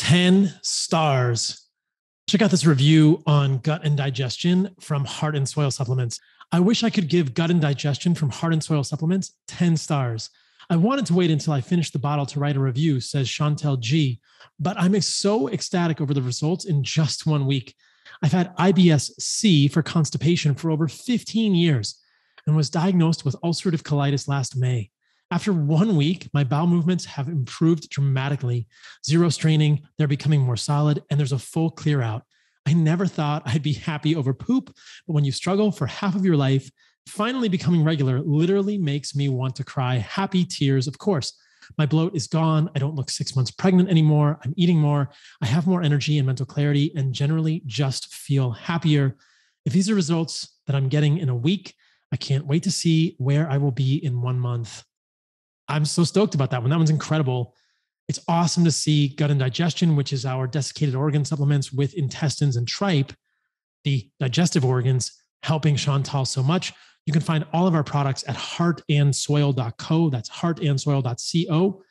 10 stars. Check out this review on gut and digestion from Heart and Soil Supplements. I wish I could give gut and digestion from Heart and Soil Supplements 10 stars. I wanted to wait until I finished the bottle to write a review, says Chantel G, but I'm so ecstatic over the results in just 1 week. I've had IBS-C for constipation for over 15 years and was diagnosed with ulcerative colitis last May. After 1 week, my bowel movements have improved dramatically. Zero straining, they're becoming more solid, and there's a full clear out. I never thought I'd be happy over poop, but when you struggle for half of your life, finally becoming regular literally makes me want to cry happy tears, of course. My bloat is gone. I don't look 6 months pregnant anymore. I'm eating more. I have more energy and mental clarity and generally just feel happier. If these are results that I'm getting in a week, I can't wait to see where I will be in 1 month. I'm so stoked about that one. That one's incredible. It's awesome to see gut and digestion, which is our desiccated organ supplements with intestines and tripe, the digestive organs, helping Chantal so much. You can find all of our products at heartandsoil.co. That's heartandsoil.co.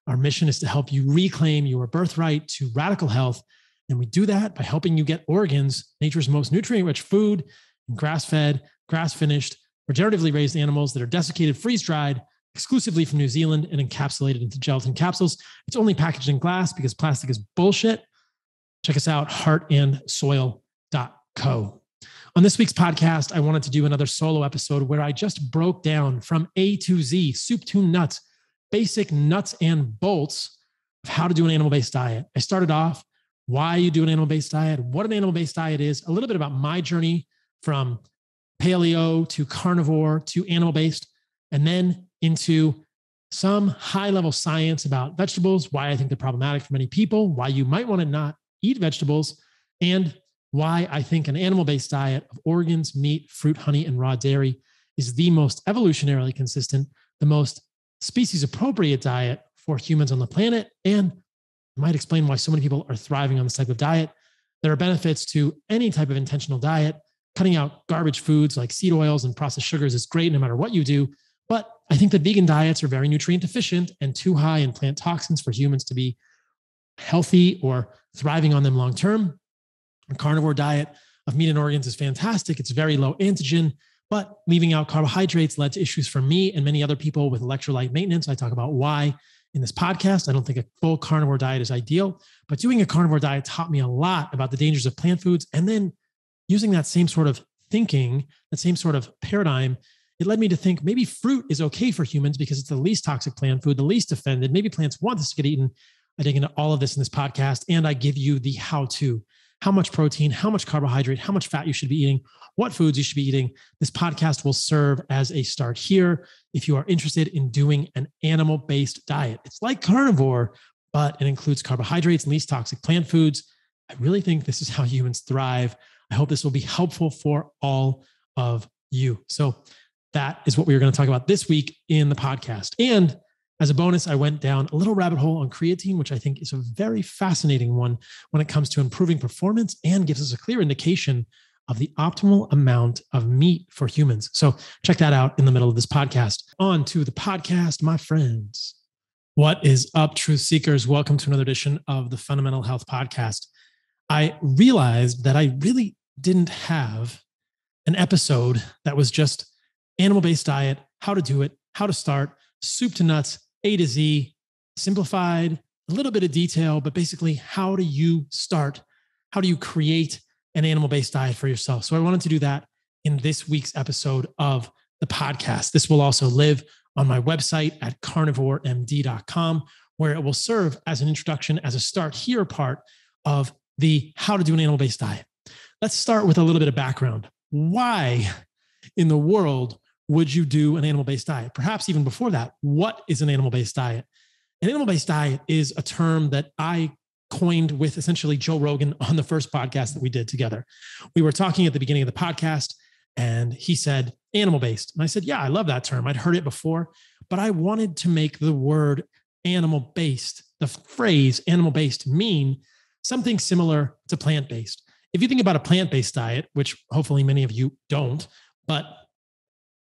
Our mission is to help you reclaim your birthright to radical health. And we do that by helping you get organs, nature's most nutrient-rich food, grass-fed, grass-finished, regeneratively raised animals that are desiccated, freeze-dried, exclusively from New Zealand and encapsulated into gelatin capsules. It's only packaged in glass because plastic is bullshit. Check us out, heartandsoil.co. On this week's podcast, I wanted to do another solo episode where I just broke down from A to Z, soup to nuts, basic nuts and bolts of how to do an animal-based diet. I started off why you do an animal-based diet, what an animal-based diet is, a little bit about my journey from paleo to carnivore to animal-based, and then into some high-level science about vegetables, why I think they're problematic for many people, why you might want to not eat vegetables, and why I think an animal-based diet of organs, meat, fruit, honey, and raw dairy is the most evolutionarily consistent, the most species-appropriate diet for humans on the planet, and might explain why so many people are thriving on this type of diet. There are benefits to any type of intentional diet. Cutting out garbage foods like seed oils and processed sugars is great no matter what you do. But I think that vegan diets are very nutrient deficient and too high in plant toxins for humans to be healthy or thriving on them long term. A carnivore diet of meat and organs is fantastic. It's very low antigen, but leaving out carbohydrates led to issues for me and many other people with electrolyte maintenance. I talk about why in this podcast. I don't think a full carnivore diet is ideal, but doing a carnivore diet taught me a lot about the dangers of plant foods. And then using that same sort of thinking, that same sort of paradigm, it led me to think maybe fruit is okay for humans because it's the least toxic plant food, the least offended. Maybe plants want this to get eaten. I dig into all of this in this podcast, and I give you the how-to. How much protein, how much carbohydrate, how much fat you should be eating, what foods you should be eating. This podcast will serve as a start here if you are interested in doing an animal-based diet. It's like carnivore, but it includes carbohydrates and least toxic plant foods. I really think this is how humans thrive. I hope this will be helpful for all of you. So that is what we are going to talk about this week in the podcast. And as a bonus, I went down a little rabbit hole on creatine, which I think is a very fascinating one when it comes to improving performance and gives us a clear indication of the optimal amount of meat for humans. So check that out in the middle of this podcast. On to the podcast, my friends. What is up, truth seekers? Welcome to another edition of the Fundamental Health Podcast. I realized that I really didn't have an episode that was just animal-based diet, how to do it, how to start, soup to nuts, A to Z, simplified, a little bit of detail, but basically how do you start? How do you create an animal-based diet for yourself? So I wanted to do that in this week's episode of the podcast. This will also live on my website at carnivoremd.com, where it will serve as an introduction, as a start here part of the how to do an animal-based diet. Let's start with a little bit of background. Why in the world would you do an animal-based diet? Perhaps even before that, what is an animal-based diet? An animal-based diet is a term that I coined with essentially Joe Rogan on the first podcast that we did together. We were talking at the beginning of the podcast and he said animal-based. And I said, yeah, I love that term. I'd heard it before, but I wanted to make the word animal-based, the phrase animal-based, mean something similar to plant-based. If you think about a plant-based diet, which hopefully many of you don't, but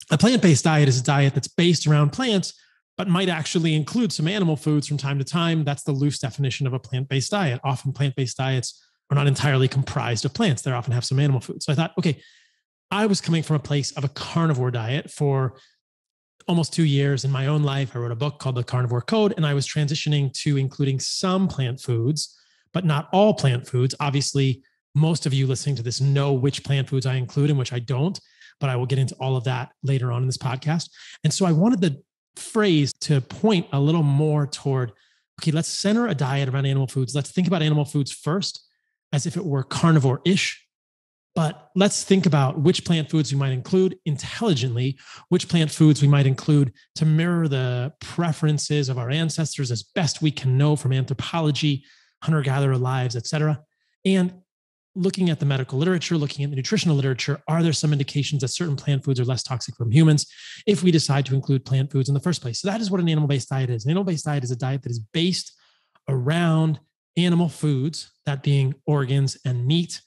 a plant-based diet is a diet that's based around plants, but might actually include some animal foods from time to time. That's the loose definition of a plant-based diet. Often plant-based diets are not entirely comprised of plants. They often have some animal food. So I thought, okay, I was coming from a place of a carnivore diet for almost 2 years in my own life. I wrote a book called The Carnivore Code, and I was transitioning to including some plant foods, but not all plant foods. Obviously, most of you listening to this know which plant foods I include and which I don't, but I will get into all of that later on in this podcast. And so I wanted the phrase to point a little more toward, okay, let's center a diet around animal foods. Let's think about animal foods first as if it were carnivore-ish. But let's think about which plant foods we might include intelligently, which plant foods we might include to mirror the preferences of our ancestors as best we can know from anthropology, hunter-gatherer lives, et cetera. And looking at the medical literature, looking at the nutritional literature, are there some indications that certain plant foods are less toxic from humans if we decide to include plant foods in the first place? So that is what an animal-based diet is. An animal-based diet is a diet that is based around animal foods, that being organs and meat,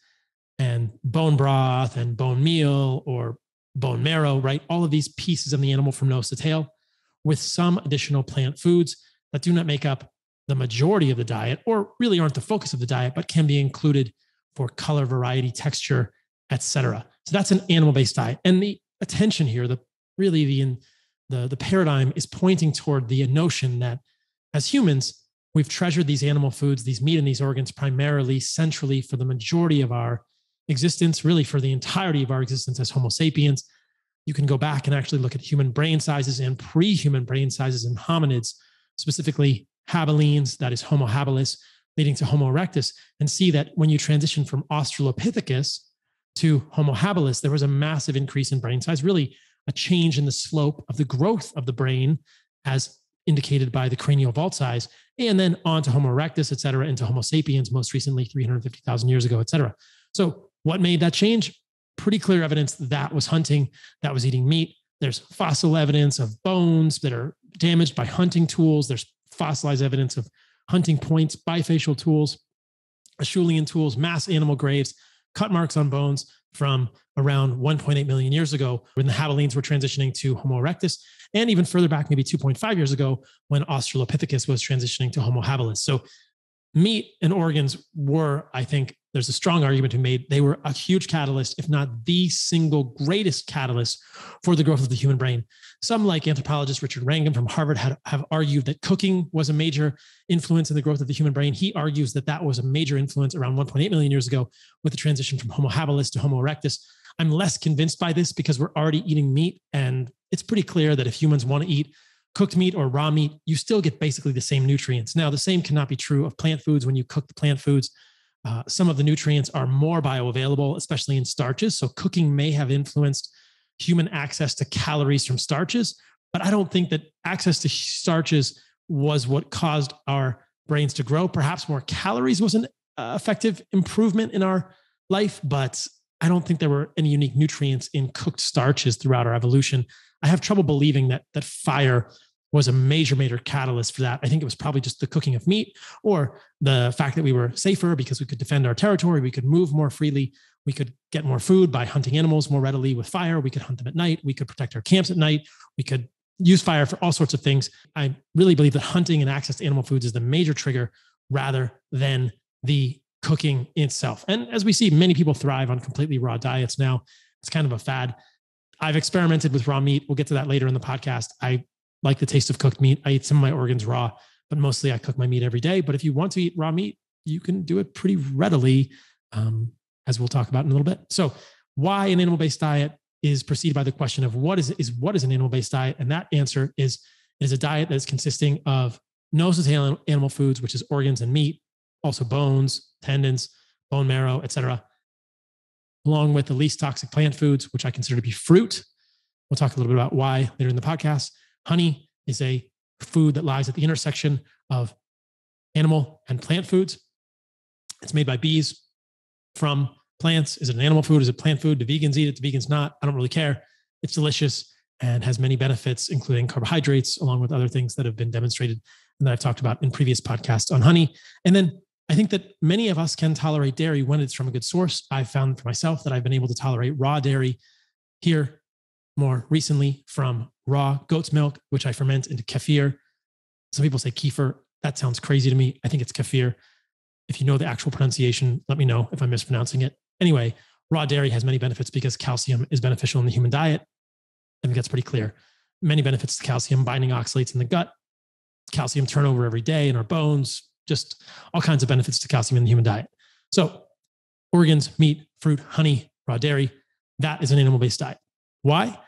and bone broth and bone meal or bone marrow, right? All of these pieces of the animal from nose to tail, with some additional plant foods that do not make up the majority of the diet or really aren't the focus of the diet, but can be included for color, variety, texture, etc. So that's an animal-based diet. And the attention here, the paradigm is pointing toward the notion that as humans, we've treasured these animal foods, these meat and these organs primarily centrally for the majority of our existence, really for the entirety of our existence as Homo sapiens. You can go back and actually look at human brain sizes and pre-human brain sizes in hominids, specifically habilines, that is Homo habilis, leading to Homo erectus, and see that when you transition from Australopithecus to Homo habilis, there was a massive increase in brain size, really a change in the slope of the growth of the brain as indicated by the cranial vault size, and then on to Homo erectus, et cetera, into Homo sapiens, most recently 350,000 years ago, et cetera. So what made that change? Pretty clear evidence that was hunting, that was eating meat. There's fossil evidence of bones that are damaged by hunting tools. There's fossilized evidence of hunting points, bifacial tools, Acheulean tools, mass animal graves, cut marks on bones from around 1.8 million years ago when the habilines were transitioning to Homo erectus, and even further back, maybe 2.5 years ago when Australopithecus was transitioning to Homo habilis. So meat and organs were, I think, there's a strong argument to be made, they were a huge catalyst, if not the single greatest catalyst for the growth of the human brain. Some, like anthropologist Richard Wrangham from Harvard, have argued that cooking was a major influence in the growth of the human brain. He argues that that was a major influence around 1.8 million years ago with the transition from Homo habilis to Homo erectus. I'm less convinced by this because we're already eating meat, and it's pretty clear that if humans want to eat cooked meat or raw meat, you still get basically the same nutrients. Now, the same cannot be true of plant foods. When you cook the plant foods, some of the nutrients are more bioavailable, especially in starches. So cooking may have influenced human access to calories from starches, but I don't think that access to starches was what caused our brains to grow. Perhaps more calories was an effective improvement in our life, but I don't think there were any unique nutrients in cooked starches throughout our evolution. I have trouble believing that fire was a major catalyst for that. I think it was probably just the cooking of meat or the fact that we were safer because we could defend our territory. We could move more freely. We could get more food by hunting animals more readily with fire. We could hunt them at night. We could protect our camps at night. We could use fire for all sorts of things. I really believe that hunting and access to animal foods is the major trigger rather than the cooking itself. And as we see, many people thrive on completely raw diets now. It's kind of a fad. I've experimented with raw meat. We'll get to that later in the podcast. I like the taste of cooked meat. I eat some of my organs raw, but mostly I cook my meat every day. But if you want to eat raw meat, you can do it pretty readily, as we'll talk about in a little bit. So why an animal-based diet is preceded by the question of what is an animal-based diet? And that answer is, it is a diet that is consisting of nose to tail animal foods, which is organs and meat, also bones, tendons, bone marrow, etc., along with the least toxic plant foods, which I consider to be fruit. We'll talk a little bit about why later in the podcast. Honey is a food that lies at the intersection of animal and plant foods. It's made by bees from plants. Is it an animal food? Is it plant food? Do vegans eat it? Do vegans not? I don't really care. It's delicious and has many benefits, including carbohydrates, along with other things that have been demonstrated and that I've talked about in previous podcasts on honey. And then I think that many of us can tolerate dairy when it's from a good source. I've found for myself that I've been able to tolerate raw dairy here more recently from raw goat's milk, which I ferment into kefir. Some people say kefir. That sounds crazy to me. I think it's kefir. If you know the actual pronunciation, let me know if I'm mispronouncing it. Anyway, raw dairy has many benefits because calcium is beneficial in the human diet. I think that's pretty clear. Many benefits to calcium, binding oxalates in the gut, calcium turnover every day in our bones, just all kinds of benefits to calcium in the human diet. So organs, meat, fruit, honey, raw dairy, that is an animal-based diet. Why?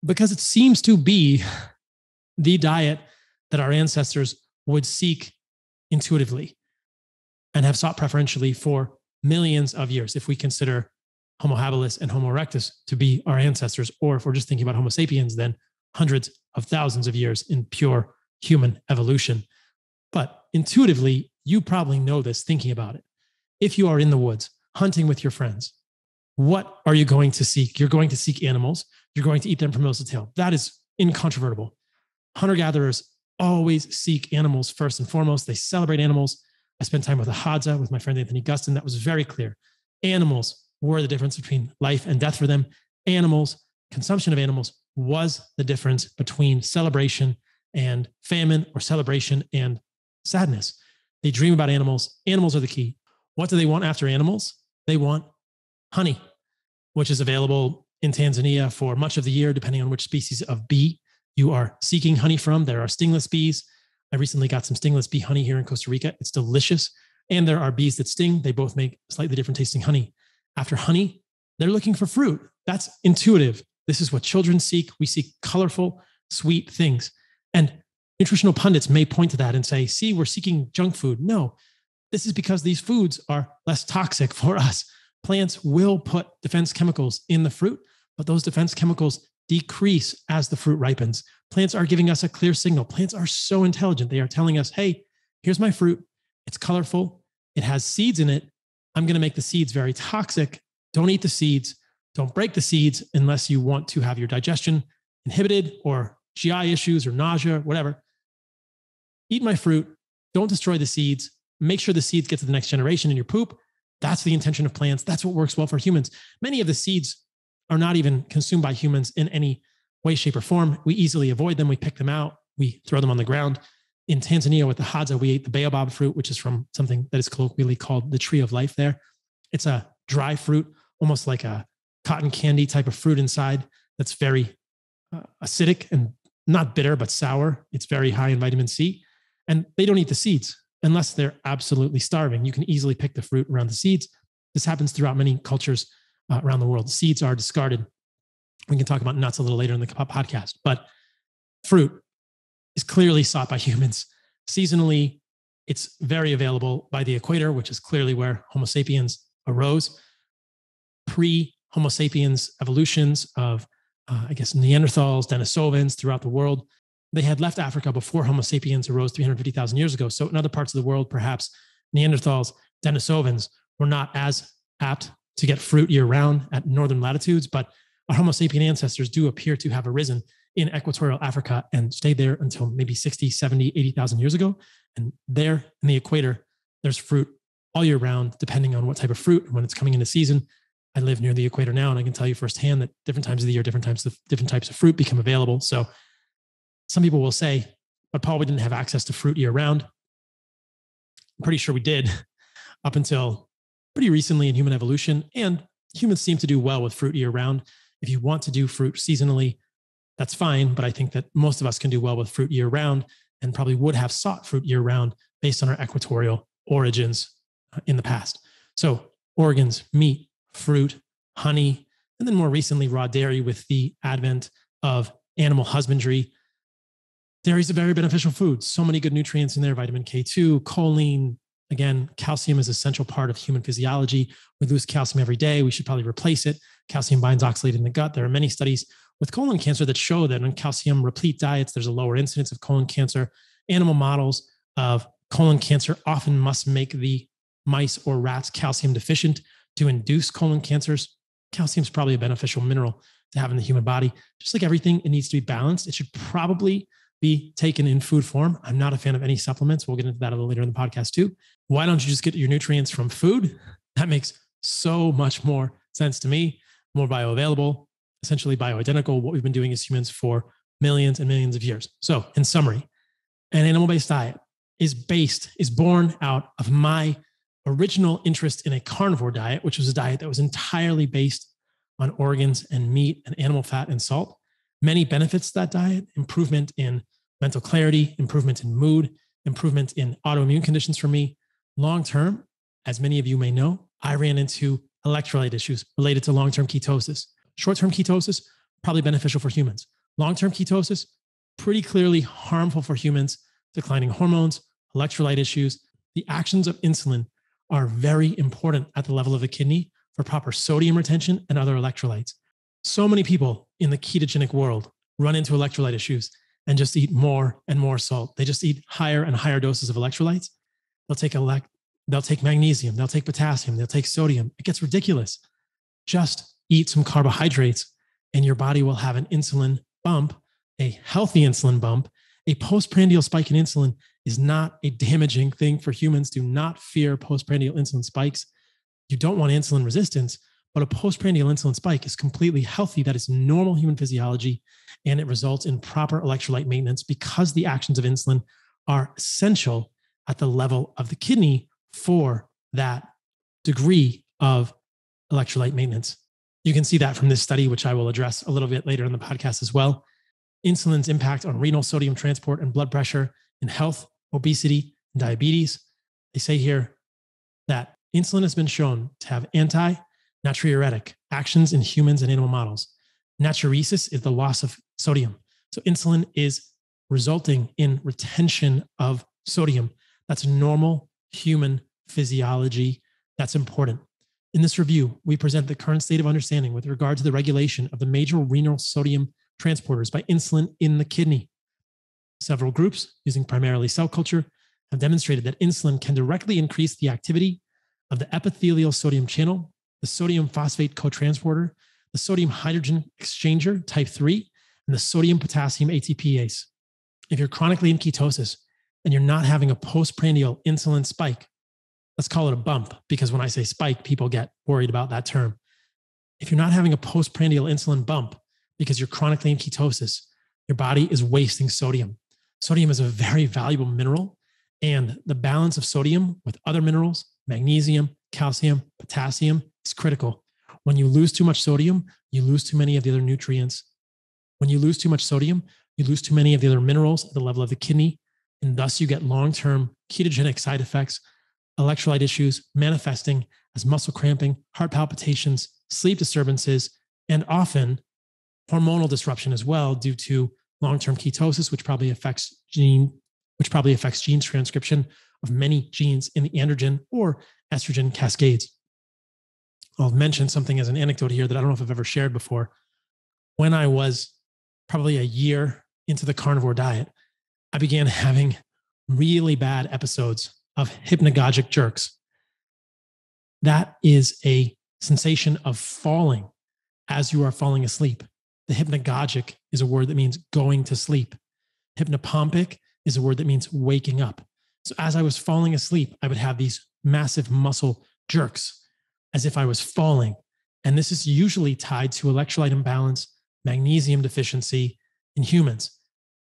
Because it seems to be the diet that our ancestors would seek intuitively and have sought preferentially for millions of years, if we consider Homo habilis and Homo erectus to be our ancestors, or if we're just thinking about Homo sapiens, then hundreds of thousands of years in pure human evolution. But intuitively, you probably know this thinking about it. If you are in the woods hunting with your friends, what are you going to seek? You're going to seek animals. You're going to eat them from nose to tail. That is incontrovertible. Hunter-gatherers always seek animals first and foremost. They celebrate animals. I spent time with a Hadza, with my friend Anthony Gustin. That was very clear. Animals were the difference between life and death for them. Animals, consumption of animals was the difference between celebration and famine, or celebration and sadness. They dream about animals. Animals are the key. What do they want after animals? They want honey, which is available in Tanzania for much of the year, depending on which species of bee you are seeking honey from. There are stingless bees. I recently got some stingless bee honey here in Costa Rica. It's delicious. And there are bees that sting. They both make slightly different tasting honey. After honey, they're looking for fruit. That's intuitive. This is what children seek. We seek colorful, sweet things. And nutritional pundits may point to that and say, see, we're seeking junk food. No, this is because these foods are less toxic for us. Plants will put defense chemicals in the fruit, but those defense chemicals decrease as the fruit ripens. Plants are giving us a clear signal. Plants are so intelligent. They are telling us, hey, here's my fruit. It's colorful. It has seeds in it. I'm going to make the seeds very toxic. Don't eat the seeds. Don't break the seeds unless you want to have your digestion inhibited or GI issues or nausea, whatever. Eat my fruit. Don't destroy the seeds. Make sure the seeds get to the next generation in your poop. That's the intention of plants. That's what works well for humans. Many of the seeds are not even consumed by humans in any way, shape, or form. We easily avoid them. We pick them out. We throw them on the ground. In Tanzania with the Hadza, we ate the baobab fruit, which is from something that is colloquially called the tree of life there. It's a dry fruit, almost like a cotton candy type of fruit inside that's very acidic and not bitter, but sour. It's very high in vitamin C. And they don't eat the seeds unless they're absolutely starving. You can easily pick the fruit around the seeds. This happens throughout many cultures around the world. Seeds are discarded. We can talk about nuts a little later in the podcast, but fruit is clearly sought by humans. Seasonally, it's very available by the equator, which is clearly where Homo sapiens arose. Pre-Homo sapiens evolutions of, Neanderthals, Denisovans throughout the world, they had left Africa before Homo sapiens arose 350,000 years ago. So in other parts of the world, perhaps Neanderthals, Denisovans were not as apt to get fruit year round at northern latitudes, but our Homo sapien ancestors do appear to have arisen in equatorial Africa and stayed there until maybe 60, 70, 80,000 years ago. And there in the equator, there's fruit all year round, depending on what type of fruit and when it's coming into season. I live near the equator now, and I can tell you firsthand that different times of the year, different types of fruit become available. So some people will say, but Paul, we didn't have access to fruit year round. I'm pretty sure we did up until pretty recently in human evolution. And humans seem to do well with fruit year round. If you want to do fruit seasonally, that's fine. But I think that most of us can do well with fruit year round and probably would have sought fruit year round based on our equatorial origins in the past. So organs, meat, fruit, honey, and then more recently, raw dairy with the advent of animal husbandry. Dairy is a very beneficial food. So many good nutrients in there, vitamin K2, choline. Again, calcium is an essential part of human physiology. We lose calcium every day. We should probably replace it. Calcium binds oxalate in the gut. There are many studies with colon cancer that show that on calcium replete diets, there's a lower incidence of colon cancer. Animal models of colon cancer often must make the mice or rats calcium deficient to induce colon cancers. Calcium is probably a beneficial mineral to have in the human body. Just like everything, it needs to be balanced. It should probably be taken in food form. I'm not a fan of any supplements. We'll get into that a little later in the podcast too. Why don't you just get your nutrients from food? That makes so much more sense to me. More bioavailable, essentially bioidentical. What we've been doing as humans for millions and millions of years. So in summary, an animal-based diet is born out of my original interest in a carnivore diet, which was a diet that was entirely based on organs and meat and animal fat and salt. Many benefits to that diet: improvement in mental clarity, improvement in mood, improvement in autoimmune conditions for me. Long-term, as many of you may know, I ran into electrolyte issues related to long-term ketosis. Short-term ketosis, probably beneficial for humans. Long-term ketosis, pretty clearly harmful for humans. Declining hormones, electrolyte issues. The actions of insulin are very important at the level of the kidney for proper sodium retention and other electrolytes. So many people in the ketogenic world run into electrolyte issues and just eat more and more salt. They just eat higher and higher doses of electrolytes. They'll take magnesium, they'll take potassium, they'll take sodium. It gets ridiculous. Just eat some carbohydrates and your body will have an insulin bump, a healthy insulin bump. A postprandial spike in insulin is not a damaging thing for humans. Do not fear postprandial insulin spikes. You don't want insulin resistance, but a postprandial insulin spike is completely healthy. That is normal human physiology, and it results in proper electrolyte maintenance because the actions of insulin are essential at the level of the kidney for that degree of electrolyte maintenance. You can see that from this study, which I will address a little bit later in the podcast as well. Insulin's impact on renal sodium transport and blood pressure in health, obesity, and diabetes. They say here that insulin has been shown to have anti-natriuretic actions in humans and animal models. Natriuresis is the loss of sodium. So insulin is resulting in retention of sodium. That's normal human physiology. That's important. In this review, we present the current state of understanding with regard to the regulation of the major renal sodium transporters by insulin in the kidney. Several groups, using primarily cell culture, have demonstrated that insulin can directly increase the activity of the epithelial sodium channel, the sodium phosphate cotransporter, the sodium hydrogen exchanger type 3, and the sodium potassium ATPase. If you're chronically in ketosis and you're not having a postprandial insulin spike, let's call it a bump, because when I say spike, people get worried about that term. If you're not having a postprandial insulin bump because you're chronically in ketosis, your body is wasting sodium. Sodium is a very valuable mineral, and the balance of sodium with other minerals, magnesium, calcium, potassium, is critical. When you lose too much sodium, you lose too many of the other nutrients. When you lose too much sodium, you lose too many of the other minerals at the level of the kidney, and thus you get long-term ketogenic side effects, electrolyte issues manifesting as muscle cramping, heart palpitations, sleep disturbances, and often hormonal disruption as well due to long-term ketosis, which probably affects gene transcription of many genes in the androgen or estrogen cascades. I'll mention something as an anecdote here that I don't know if I've ever shared before. When I was probably a year into the carnivore diet, I began having really bad episodes of hypnagogic jerks. That is a sensation of falling as you are falling asleep. The hypnagogic is a word that means going to sleep. Hypnopompic is a word that means waking up. So as I was falling asleep, I would have these massive muscle jerks as if I was falling. And this is usually tied to electrolyte imbalance, magnesium deficiency in humans.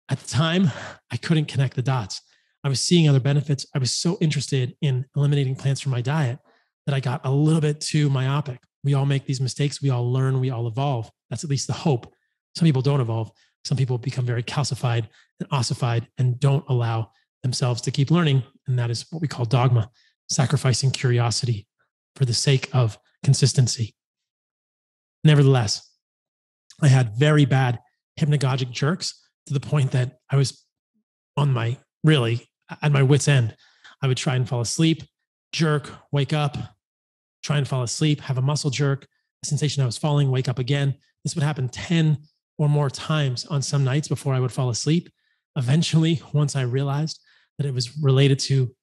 At the time, I couldn't connect the dots. I was seeing other benefits. I was so interested in eliminating plants from my diet that I got a little bit too myopic. We all make these mistakes. We all learn. We all evolve. That's at least the hope. Some people don't evolve. Some people become very calcified and ossified and don't allow themselves to keep learning. And that is what we call dogma, sacrificing curiosity for the sake of consistency. Nevertheless, I had very bad hypnagogic jerks to the point that I was at my wit's end. I would try and fall asleep, jerk, wake up, try and fall asleep, have a muscle jerk, a sensation I was falling, wake up again. This would happen 10 or more times on some nights before I would fall asleep. Eventually, once I realized that it was related to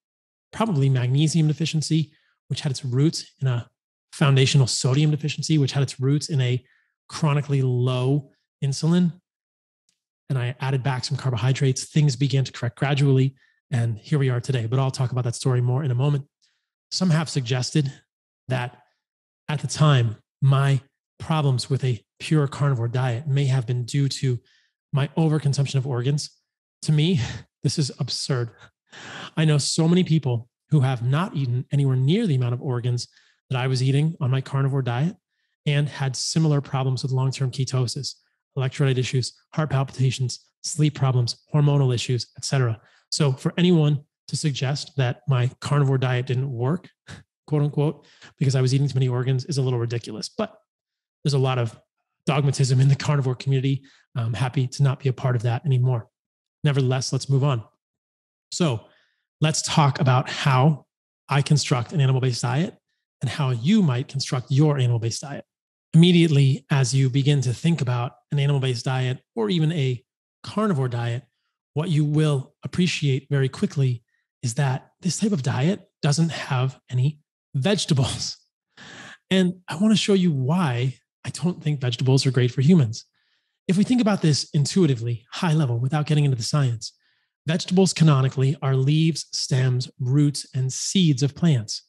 probably magnesium deficiency, which had its roots in a foundational sodium deficiency, which had its roots in a chronically low insulin, and I added back some carbohydrates, things began to correct gradually, and here we are today. But I'll talk about that story more in a moment. Some have suggested that at the time, my problems with a pure carnivore diet may have been due to my overconsumption of organs. To me, this is absurd. I know so many people who have not eaten anywhere near the amount of organs that I was eating on my carnivore diet and had similar problems with long-term ketosis, electrolyte issues, heart palpitations, sleep problems, hormonal issues, etc. So for anyone to suggest that my carnivore diet didn't work, quote unquote, because I was eating too many organs is a little ridiculous. But there's a lot of dogmatism in the carnivore community. I'm happy to not be a part of that anymore. Nevertheless, let's move on. So let's talk about how I construct an animal-based diet and how you might construct your animal-based diet. Immediately, as you begin to think about an animal-based diet or even a carnivore diet, what you will appreciate very quickly is that this type of diet doesn't have any vegetables. And I want to show you why I don't think vegetables are great for humans. If we think about this intuitively, high level, without getting into the science, vegetables canonically are leaves, stems, roots, and seeds of plants.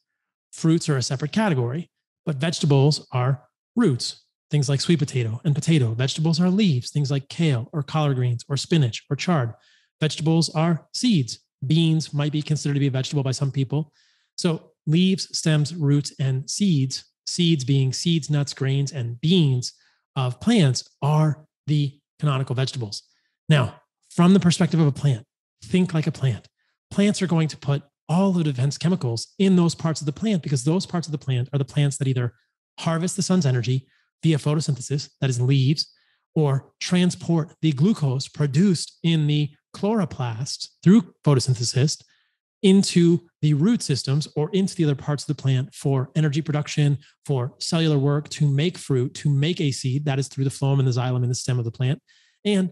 Fruits are a separate category, but vegetables are roots, things like sweet potato and potato. Vegetables are leaves, things like kale or collard greens or spinach or chard. Vegetables are seeds. Beans might be considered to be a vegetable by some people. So leaves, stems, roots, and seeds, seeds being seeds, nuts, grains, and beans of plants are the canonical vegetables. Now, from the perspective of a plant, think like a plant. Plants are going to put all the defense chemicals in those parts of the plant because those parts of the plant are the plants that either harvest the sun's energy via photosynthesis, that is leaves, or transport the glucose produced in the chloroplasts through photosynthesis into the root systems or into the other parts of the plant for energy production, for cellular work, to make fruit, to make a seed, that is through the phloem and the xylem in the stem of the plant. And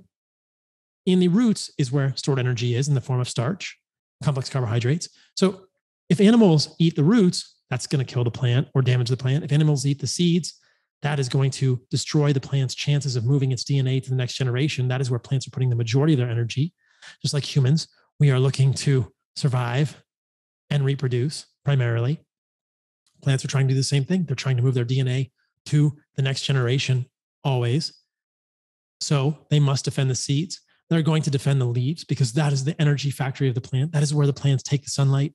in the roots is where stored energy is in the form of starch, complex carbohydrates. So if animals eat the roots, that's going to kill the plant or damage the plant. If animals eat the seeds, that is going to destroy the plant's chances of moving its DNA to the next generation. That is where plants are putting the majority of their energy. Just like humans, we are looking to survive and reproduce primarily. Plants are trying to do the same thing. They're trying to move their DNA to the next generation always. So they must defend the seeds. They're going to defend the leaves because that is the energy factory of the plant. That is where the plants take the sunlight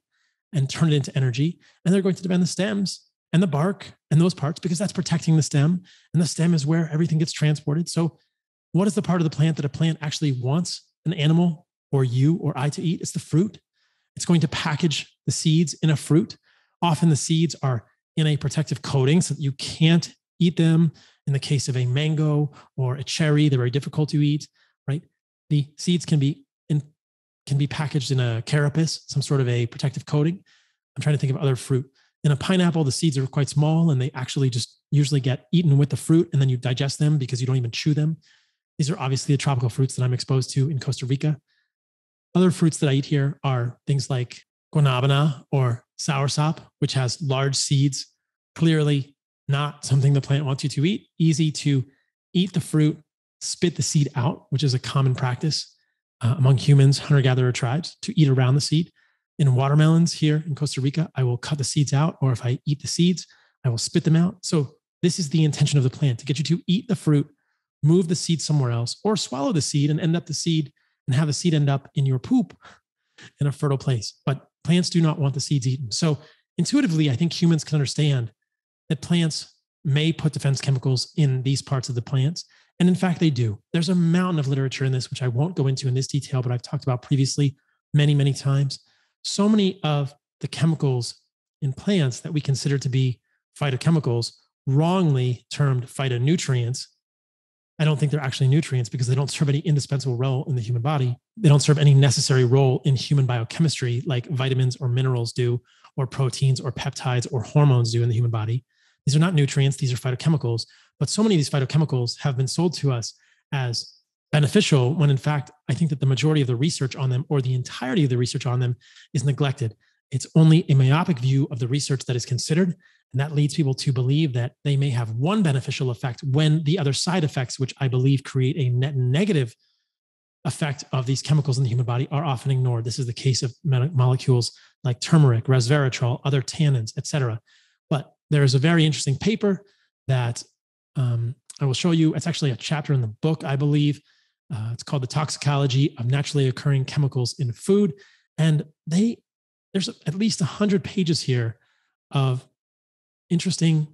and turn it into energy. And they're going to defend the stems and the bark and those parts because that's protecting the stem. And the stem is where everything gets transported. So what is the part of the plant that a plant actually wants an animal or you or I to eat? It's the fruit. It's going to package the seeds in a fruit. Often the seeds are in a protective coating so that you can't eat them. In the case of a mango or a cherry, they're very difficult to eat, right? The seeds can be packaged in a carapace, some sort of a protective coating. I'm trying to think of other fruit. In a pineapple, the seeds are quite small and they actually just usually get eaten with the fruit and then you digest them because you don't even chew them. These are obviously the tropical fruits that I'm exposed to in Costa Rica. Other fruits that I eat here are things like guanabana or soursop, which has large seeds. Clearly not something the plant wants you to eat. Easy to eat the fruit, spit the seed out, which is a common practice among humans, hunter-gatherer tribes, to eat around the seed. In watermelons here in Costa Rica, I will cut the seeds out, or if I eat the seeds, I will spit them out. So this is the intention of the plant, to get you to eat the fruit, move the seed somewhere else, or swallow the seed and end up the seed and have the seed end up in your poop in a fertile place. But plants do not want the seeds eaten. So intuitively, I think humans can understand that plants may put defense chemicals in these parts of the plants. And in fact, they do. There's a mountain of literature in this, which I won't go into in this detail, but I've talked about previously many, many times. So many of the chemicals in plants that we consider to be phytochemicals, wrongly termed phytonutrients. I don't think they're actually nutrients because they don't serve any indispensable role in the human body. They don't serve any necessary role in human biochemistry like vitamins or minerals do, or proteins or peptides or hormones do in the human body. These are not nutrients, these are phytochemicals. But so many of these phytochemicals have been sold to us as beneficial when in fact, I think that the majority of the research on them or the entirety of the research on them is neglected. It's only a myopic view of the research that is considered. And that leads people to believe that they may have one beneficial effect when the other side effects, which I believe create a net negative effect of these chemicals in the human body, are often ignored. This is the case of molecules like turmeric, resveratrol, other tannins, etc. But there is a very interesting paper that I will show you. It's actually a chapter in the book, I believe, It's called The Toxicology of Naturally Occurring Chemicals in Food. And there's at least 100 pages here of interesting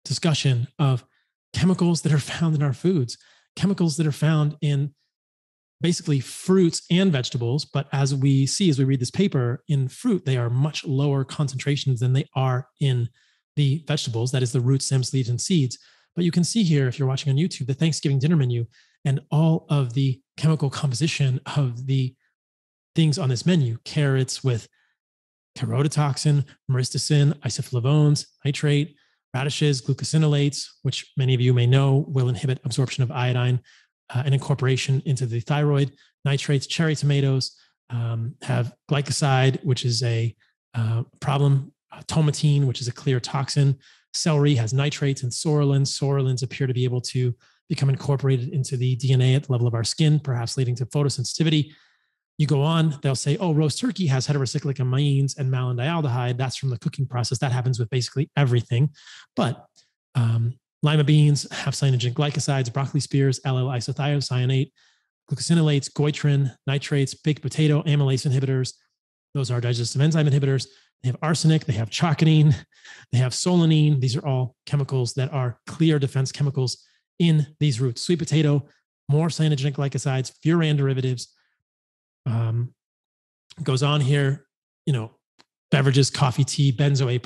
discussion of chemicals that are found in our foods, chemicals that are found in basically fruits and vegetables. But as we see, as we read this paper, in fruit, they are much lower concentrations than they are in the vegetables, that is the roots, stems, leaves, and seeds. But you can see here, if you're watching on YouTube, the Thanksgiving dinner menu and all of the chemical composition of the things on this menu. Carrots with carototoxin, myristicin, isoflavones, nitrate, radishes, glucosinolates, which many of you may know will inhibit absorption of iodine and incorporation into the thyroid. Nitrates, cherry tomatoes have glycoside, which is a problem, tomatine, which is a clear toxin. Celery has nitrates and psoralen. Psoralens appear to be able to become incorporated into the DNA at the level of our skin, perhaps leading to photosensitivity. You go on, they'll say, oh, roast turkey has heterocyclic amines and malondialdehyde. That's from the cooking process. That happens with basically everything. But lima beans have cyanogen glycosides, broccoli spears, L-isothiocyanate, glucosinolates, goitrin, nitrates, baked potato, amylase inhibitors. Those are digestive enzyme inhibitors. They have arsenic, they have chalcodine, they have solanine. These are all chemicals that are clear defense chemicals in these roots. Sweet potato, more cyanogenic glycosides, furan derivatives. Goes on here, beverages, coffee, tea, benzoate,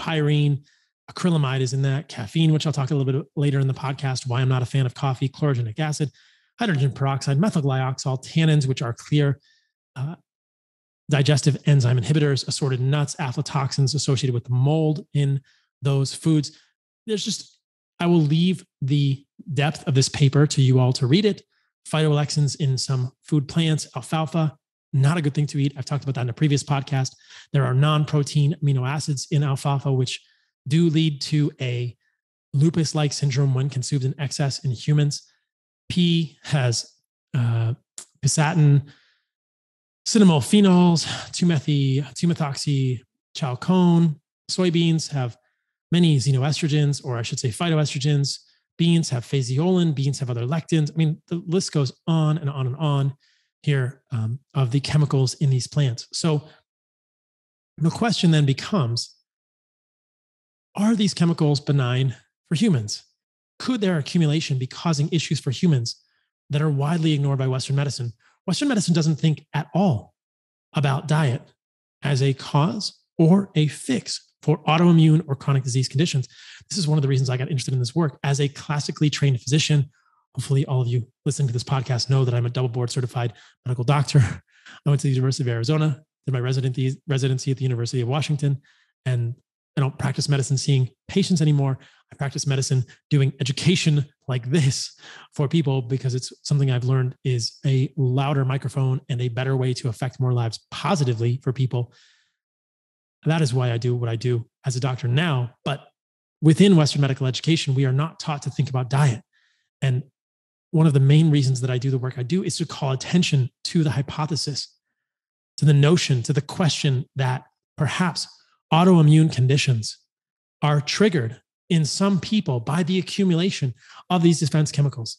acrylamide is in that, caffeine, which I'll talk a little bit later in the podcast, why I'm not a fan of coffee, chlorogenic acid, hydrogen peroxide, methyl glyoxal, tannins, which are clear digestive enzyme inhibitors, assorted nuts, aflatoxins associated with the mold in those foods. I will leave the depth of this paper to you all to read it. Phytoalexins in some food plants, alfalfa, not a good thing to eat. I've talked about that in a previous podcast. There are non-protein amino acids in alfalfa, which do lead to a lupus-like syndrome when consumed in excess in humans. Pea has pistatin, cinnamolphenols, 2-methoxychalcone. Soybeans have many xenoestrogens, or I should say phytoestrogens. Beans have phaseolin. Beans have other lectins. I mean, the list goes on and on and on here of the chemicals in these plants. So the question then becomes, are these chemicals benign for humans? Could their accumulation be causing issues for humans that are widely ignored by Western medicine? Western medicine doesn't think at all about diet as a cause or a fix for autoimmune or chronic disease conditions. This is one of the reasons I got interested in this work. As a classically trained physician, hopefully all of you listening to this podcast know that I'm a double board certified medical doctor. I went to the University of Arizona, did my residency at the University of Washington, and I don't practice medicine seeing patients anymore. I practice medicine doing education like this for people because it's something I've learned is a louder microphone and a better way to affect more lives positively for people. That is why I do what I do as a doctor now. But within Western medical education, we are not taught to think about diet. And one of the main reasons that I do the work I do is to call attention to the hypothesis, to the notion, to the question that perhaps autoimmune conditions are triggered in some people by the accumulation of these defense chemicals.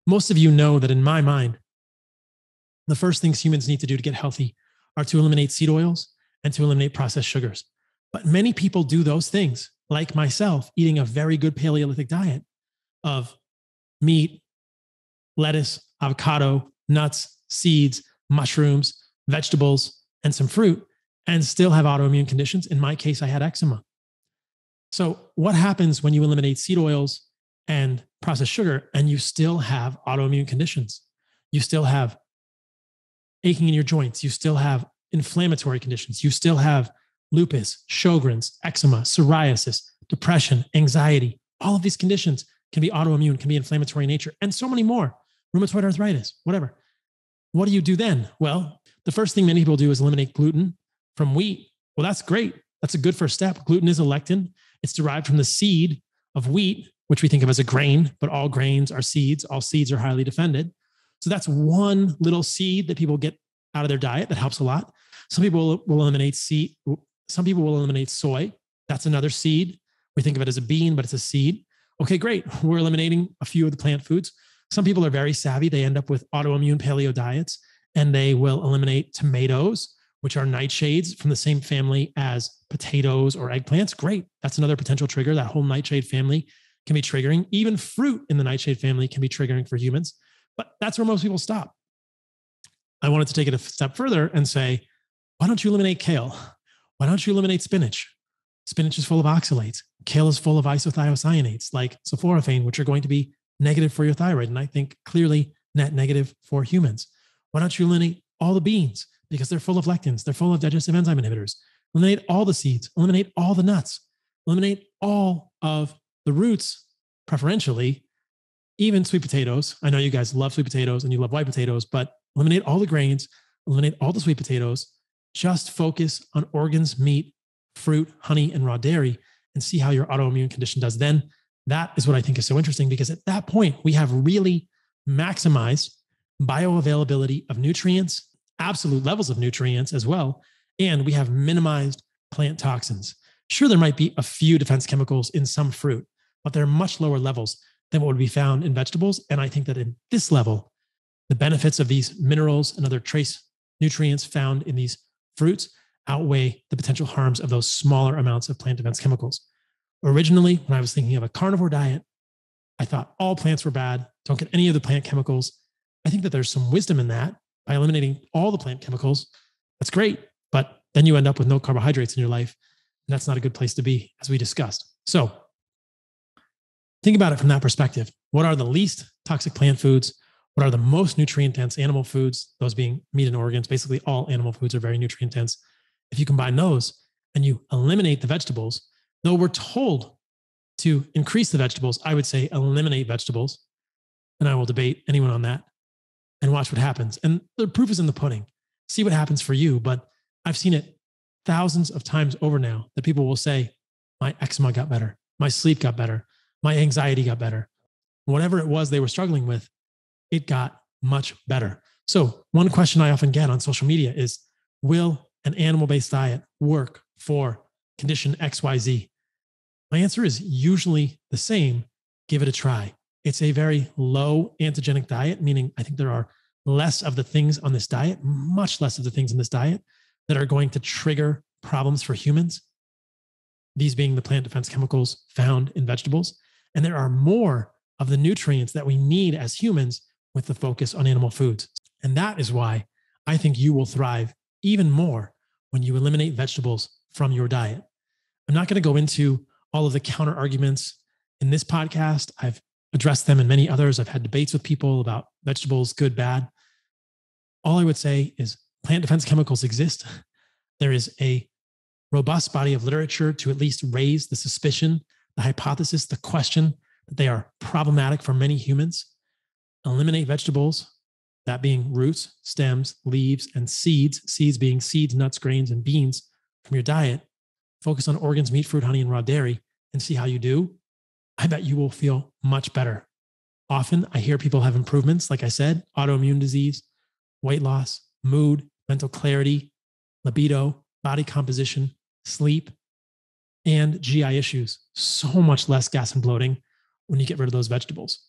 Most of you know that in my mind, the first things humans need to do to get healthy are to eliminate seed oils and to eliminate processed sugars. But many people do those things, like myself, eating a very good Paleolithic diet of meat, lettuce, avocado, nuts, seeds, mushrooms, vegetables, and some fruit, and still have autoimmune conditions. In my case, I had eczema. So what happens when you eliminate seed oils and processed sugar and you still have autoimmune conditions? You still have aching in your joints. You still have inflammatory conditions. You still have lupus, Sjogren's, eczema, psoriasis, depression, anxiety. All of these conditions can be autoimmune, can be inflammatory in nature, and so many more. Rheumatoid arthritis, whatever. What do you do then? Well, the first thing many people do is eliminate gluten from wheat. Well, that's great. That's a good first step. Gluten is a lectin. It's derived from the seed of wheat, which we think of as a grain, but all grains are seeds. All seeds are highly defended. So that's one little seed that people get out of their diet that helps a lot. Some people will eliminate seed. Some people will eliminate soy. That's another seed. We think of it as a bean, but it's a seed. Okay, great. We're eliminating a few of the plant foods. Some people are very savvy. They end up with autoimmune paleo diets, and they will eliminate tomatoes, which are nightshades from the same family as potatoes or eggplants. Great. That's another potential trigger. That whole nightshade family can be triggering. Even fruit in the nightshade family can be triggering for humans. But that's where most people stop. I wanted to take it a step further and say, why don't you eliminate kale? Why don't you eliminate spinach? Spinach is full of oxalates. Kale is full of isothiocyanates like sulforaphane, which are going to be negative for your thyroid. And I think clearly net negative for humans. Why don't you eliminate all the beans? Because they're full of lectins. They're full of digestive enzyme inhibitors. Eliminate all the seeds. Eliminate all the nuts. Eliminate all of the roots, preferentially, even sweet potatoes. I know you guys love sweet potatoes and you love white potatoes, but eliminate all the grains, eliminate all the sweet potatoes. Just focus on organs, meat, fruit, honey, and raw dairy, and see how your autoimmune condition does. Then that is what I think is so interesting, because at that point, we have really maximized bioavailability of nutrients, absolute levels of nutrients as well, and we have minimized plant toxins. Sure, there might be a few defense chemicals in some fruit, but they're much lower levels than what would be found in vegetables. And I think that in this level, the benefits of these minerals and other trace nutrients found in these fruits outweigh the potential harms of those smaller amounts of plant defense chemicals. Originally, when I was thinking of a carnivore diet, I thought all plants were bad. Don't get any of the plant chemicals. I think that there's some wisdom in that. By eliminating all the plant chemicals, that's great. But then you end up with no carbohydrates in your life. And that's not a good place to be, as we discussed. So think about it from that perspective. What are the least toxic plant foods? What are the most nutrient-dense animal foods? Those being meat and organs. Basically, all animal foods are very nutrient-dense. If you combine those and you eliminate the vegetables, though we're told to increase the vegetables, I would say eliminate vegetables. And I will debate anyone on that and watch what happens. And the proof is in the pudding. See what happens for you. But I've seen it thousands of times over now that people will say, my eczema got better. My sleep got better. My anxiety got better. Whatever it was they were struggling with, it got much better. So one question I often get on social media is, will an animal-based diet work for condition XYZ? My answer is usually the same. Give it a try. It's a very low antigenic diet, meaning I think there are less of the things on this diet, much less of the things in this diet that are going to trigger problems for humans. These being the plant defense chemicals found in vegetables. And there are more of the nutrients that we need as humans with the focus on animal foods. And that is why I think you will thrive even more when you eliminate vegetables from your diet. I'm not going to go into all of the counter arguments in this podcast. I've addressed them in many others. I've had debates with people about vegetables, good, bad. All I would say is plant defense chemicals exist. There is a robust body of literature to at least raise the suspicion, the hypothesis, the question that they are problematic for many humans. Eliminate vegetables, that being roots, stems, leaves, and seeds, seeds being seeds, nuts, grains, and beans from your diet. Focus on organs, meat, fruit, honey, and raw dairy, and see how you do. I bet you will feel much better. Often I hear people have improvements, like I said, autoimmune disease, weight loss, mood, mental clarity, libido, body composition, sleep, and GI issues. So much less gas and bloating when you get rid of those vegetables.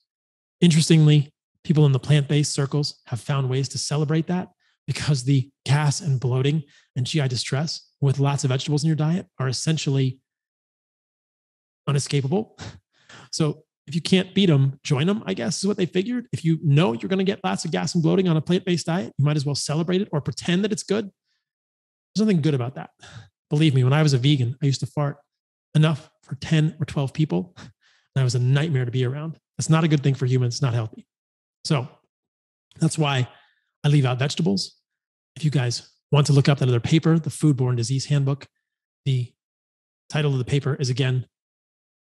Interestingly, people in the plant-based circles have found ways to celebrate that, because the gas and bloating and GI distress with lots of vegetables in your diet are essentially unescapable. So if you can't beat them, join them, I guess is what they figured. If you know you're going to get lots of gas and bloating on a plant-based diet, you might as well celebrate it or pretend that it's good. There's nothing good about that. Believe me, when I was a vegan, I used to fart enough for 10 or 12 people. And I was a nightmare to be around. That's not a good thing for humans. It's not healthy. So that's why I leave out vegetables. If you guys want to look up that other paper, the Foodborne Disease Handbook, the title of the paper is, again,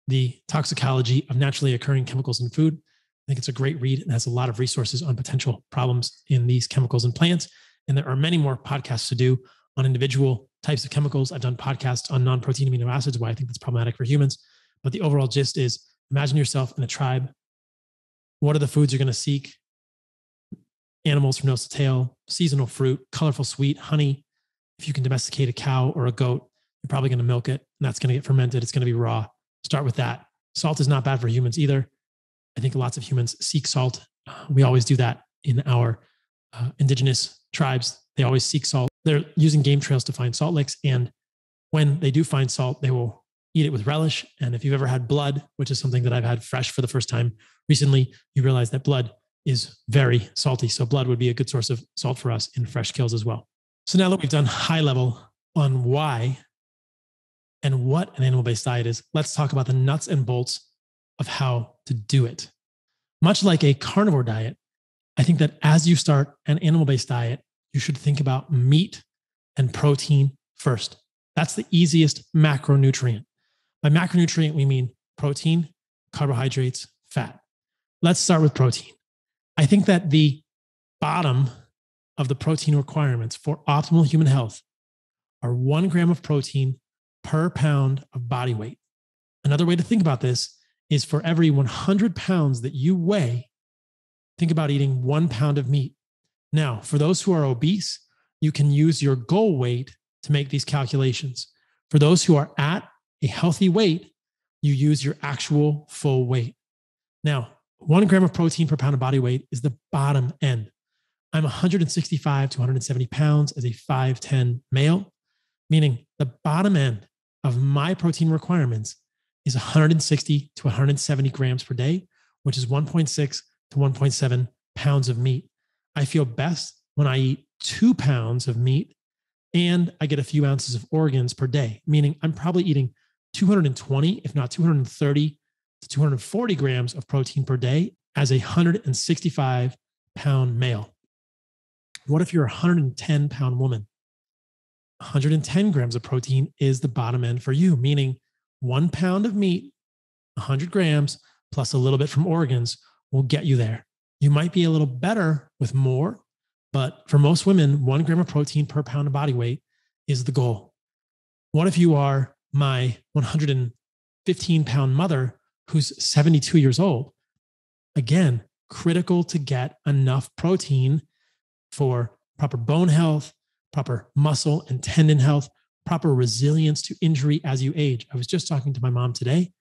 The Toxicology of Naturally Occurring Chemicals in Food. I think it's a great read and has a lot of resources on potential problems in these chemicals in plants. And there are many more podcasts to do on individual types of chemicals. I've done podcasts on non-protein amino acids, why I think that's problematic for humans. But the overall gist is, imagine yourself in a tribe. What are the foods you're going to seek? Animals from nose to tail, seasonal fruit, colorful sweet, honey. If you can domesticate a cow or a goat, you're probably going to milk it, and that's going to get fermented. It's going to be raw. Start with that. Salt is not bad for humans either. I think lots of humans seek salt We always do that in our indigenous tribes. They always seek salt. They're using game trails to find salt licks. And when they do find salt, they will eat it with relish. And if you've ever had blood, which is something that I've had fresh for the first time recently, you realize that blood is very salty. So blood would be a good source of salt for us in fresh kills as well. So now that we've done high level on why and what an animal-based diet is, let's talk about the nuts and bolts of how to do it. Much like a carnivore diet, I think that as you start an animal-based diet, you should think about meat and protein first. That's the easiest macronutrient. By macronutrient, we mean protein, carbohydrates, fat. Let's start with protein. I think that the bottom of the protein requirements for optimal human health are 1 gram of protein per pound of body weight. Another way to think about this is for every 100 pounds that you weigh, think about eating 1 pound of meat. Now, for those who are obese, you can use your goal weight to make these calculations. For those who are at a healthy weight, you use your actual full weight. Now, 1 gram of protein per pound of body weight is the bottom end. I'm 165 to 170 pounds as a 5'10" male, meaning the bottom end of my protein requirements is 160 to 170 grams per day, which is 1.6 to 1.7 pounds of meat. I feel best when I eat 2 pounds of meat and I get a few ounces of organs per day, meaning I'm probably eating 220, if not 230 to 240 grams of protein per day as a 165 pound male. What if you're a 110 pound woman? 110 grams of protein is the bottom end for you, meaning 1 pound of meat, 100 grams, plus a little bit from organs will get you there. You might be a little better with more, but for most women, 1 gram of protein per pound of body weight is the goal. What if you are my 115 pound mother who's 72 years old? Again, critical to get enough protein for proper bone health, proper muscle and tendon health, proper resilience to injury as you age. I was just talking to my mom today,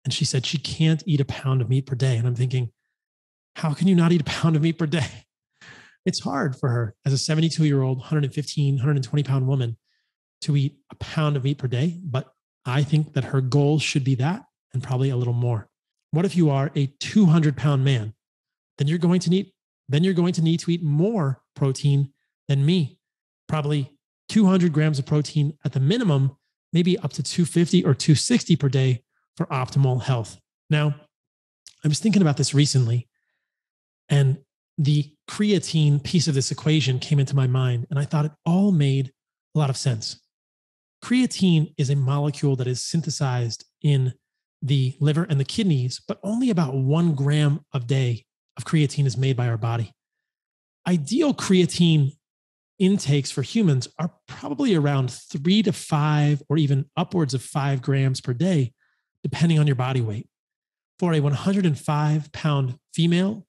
and she said she can't eat a pound of meat per day. And I'm thinking, how can you not eat a pound of meat per day? It's hard for her as a 72-year-old, 115, 120 pound woman to eat a pound of meat per day. But I think that her goal should be that and probably a little more. What if you are a 200 pound man? Then you're going to need to eat more protein than me. Probably 200 grams of protein at the minimum, maybe up to 250 or 260 per day for optimal health. Now, I was thinking about this recently, and the creatine piece of this equation came into my mind, and I thought it all made a lot of sense. Creatine is a molecule that is synthesized in the liver and the kidneys, but only about 1 gram a day of creatine is made by our body. Ideal creatine intakes for humans are probably around 3 to 5 or even upwards of 5 grams per day, depending on your body weight. For a 105 pound female,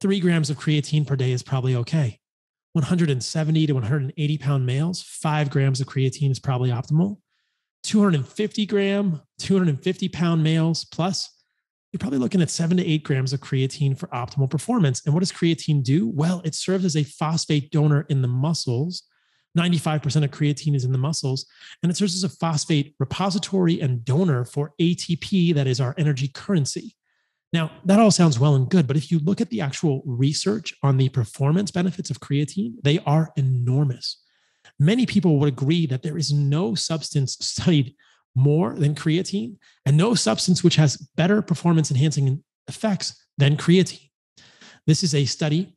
3 grams of creatine per day is probably okay. 170 to 180 pound males, 5 grams of creatine is probably optimal. 250 pound males plus, you're probably looking at 7 to 8 grams of creatine for optimal performance. And what does creatine do? Well, it serves as a phosphate donor in the muscles. 95% of creatine is in the muscles, and it serves as a phosphate repository and donor for ATP, that is our energy currency. Now, that all sounds well and good, but if you look at the actual research on the performance benefits of creatine, they are enormous. Many people would agree that there is no substance studied more than creatine, and no substance which has better performance enhancing effects than creatine. This is a study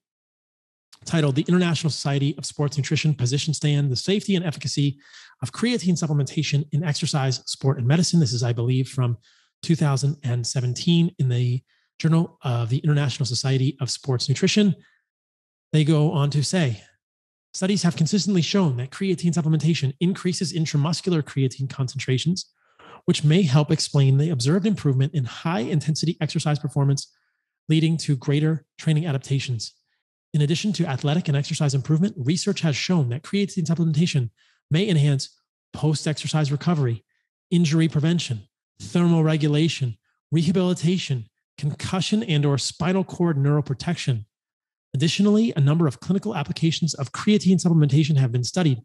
titled The International Society of Sports Nutrition Position Stand, the Safety and Efficacy of Creatine Supplementation in Exercise, Sport, and Medicine. This is, I believe, from 2017 in the Journal of the International Society of Sports Nutrition. They go on to say, studies have consistently shown that creatine supplementation increases intramuscular creatine concentrations, which may help explain the observed improvement in high-intensity exercise performance, leading to greater training adaptations. In addition to athletic and exercise improvement, research has shown that creatine supplementation may enhance post-exercise recovery, injury prevention, thermal regulation, rehabilitation, concussion and or spinal cord neuroprotection. Additionally, a number of clinical applications of creatine supplementation have been studied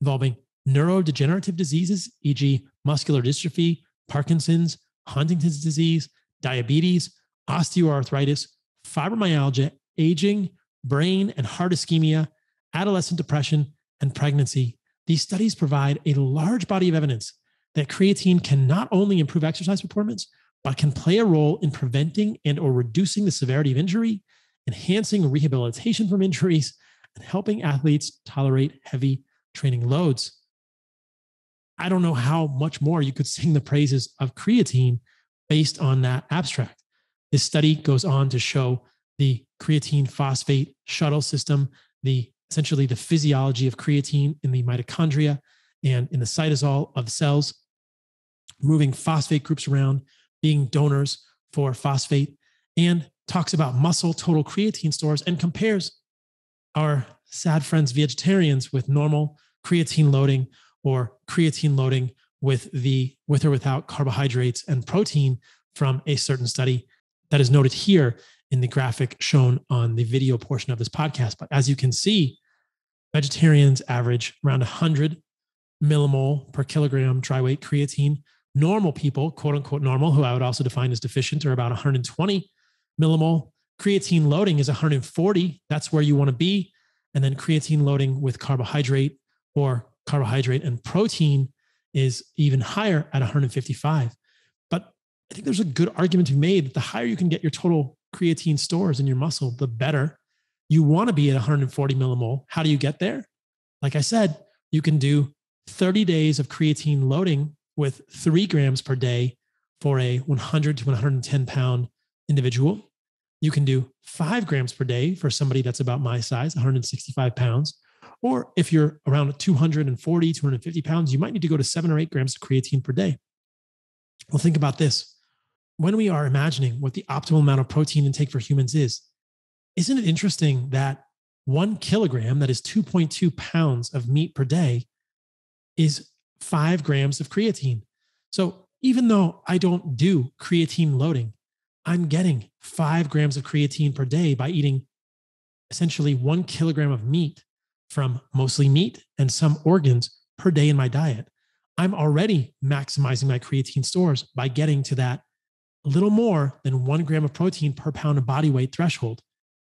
involving neurodegenerative diseases, e.g. muscular dystrophy, Parkinson's, Huntington's disease, diabetes, osteoarthritis, fibromyalgia, aging, brain and heart ischemia, adolescent depression, and pregnancy. These studies provide a large body of evidence that creatine can not only improve exercise performance, but can play a role in preventing and or reducing the severity of injury, enhancing rehabilitation from injuries, and helping athletes tolerate heavy training loads. I don't know how much more you could sing the praises of creatine based on that abstract. This study goes on to show the creatine phosphate shuttle system, essentially the physiology of creatine in the mitochondria and in the cytosol of cells, moving phosphate groups around, being donors for phosphate, and talks about muscle total creatine stores and compares our sad friends vegetarians with normal creatine loading or creatine loading with or without carbohydrates and protein from a certain study that is noted here in the graphic shown on the video portion of this podcast. But as you can see, vegetarians average around 100 millimole per kilogram dry weight creatine. Normal people, quote unquote normal, who I would also define as deficient, are about 120 millimole. Creatine loading is 140. That's where you want to be. And then creatine loading with carbohydrate and protein is even higher at 155. But I think there's a good argument to be made that the higher you can get your total creatine stores in your muscle, the better. You want to be at 140 millimole. How do you get there? Like I said, you can do 30 days of creatine loading with 3 grams per day for a 100 to 110 pound individual. You can do 5 grams per day for somebody that's about my size, 165 pounds. Or if you're around 240, 250 pounds, you might need to go to 7 or 8 grams of creatine per day. Well, think about this. When we are imagining what the optimal amount of protein intake for humans is, isn't it interesting that 1 kilogram, that is 2.2 pounds of meat per day, is 5 grams of creatine? So even though I don't do creatine loading, I'm getting 5 grams of creatine per day by eating essentially 1 kilogram of meat from mostly meat and some organs per day in my diet. I'm already maximizing my creatine stores by getting to that a little more than 1 gram of protein per pound of body weight threshold.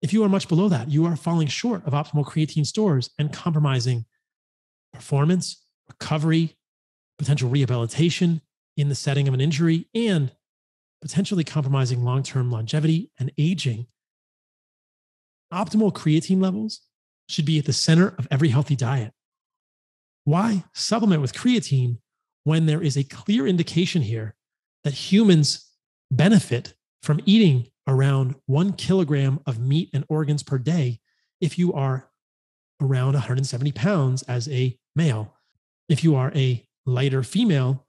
If you are much below that, you are falling short of optimal creatine stores and compromising performance, recovery, potential rehabilitation in the setting of an injury, and potentially compromising long-term longevity and aging. Optimal creatine levels should be at the center of every healthy diet. Why supplement with creatine when there is a clear indication here that humans benefit from eating around 1 kilogram of meat and organs per day if you are around 170 pounds as a male? If you are a lighter female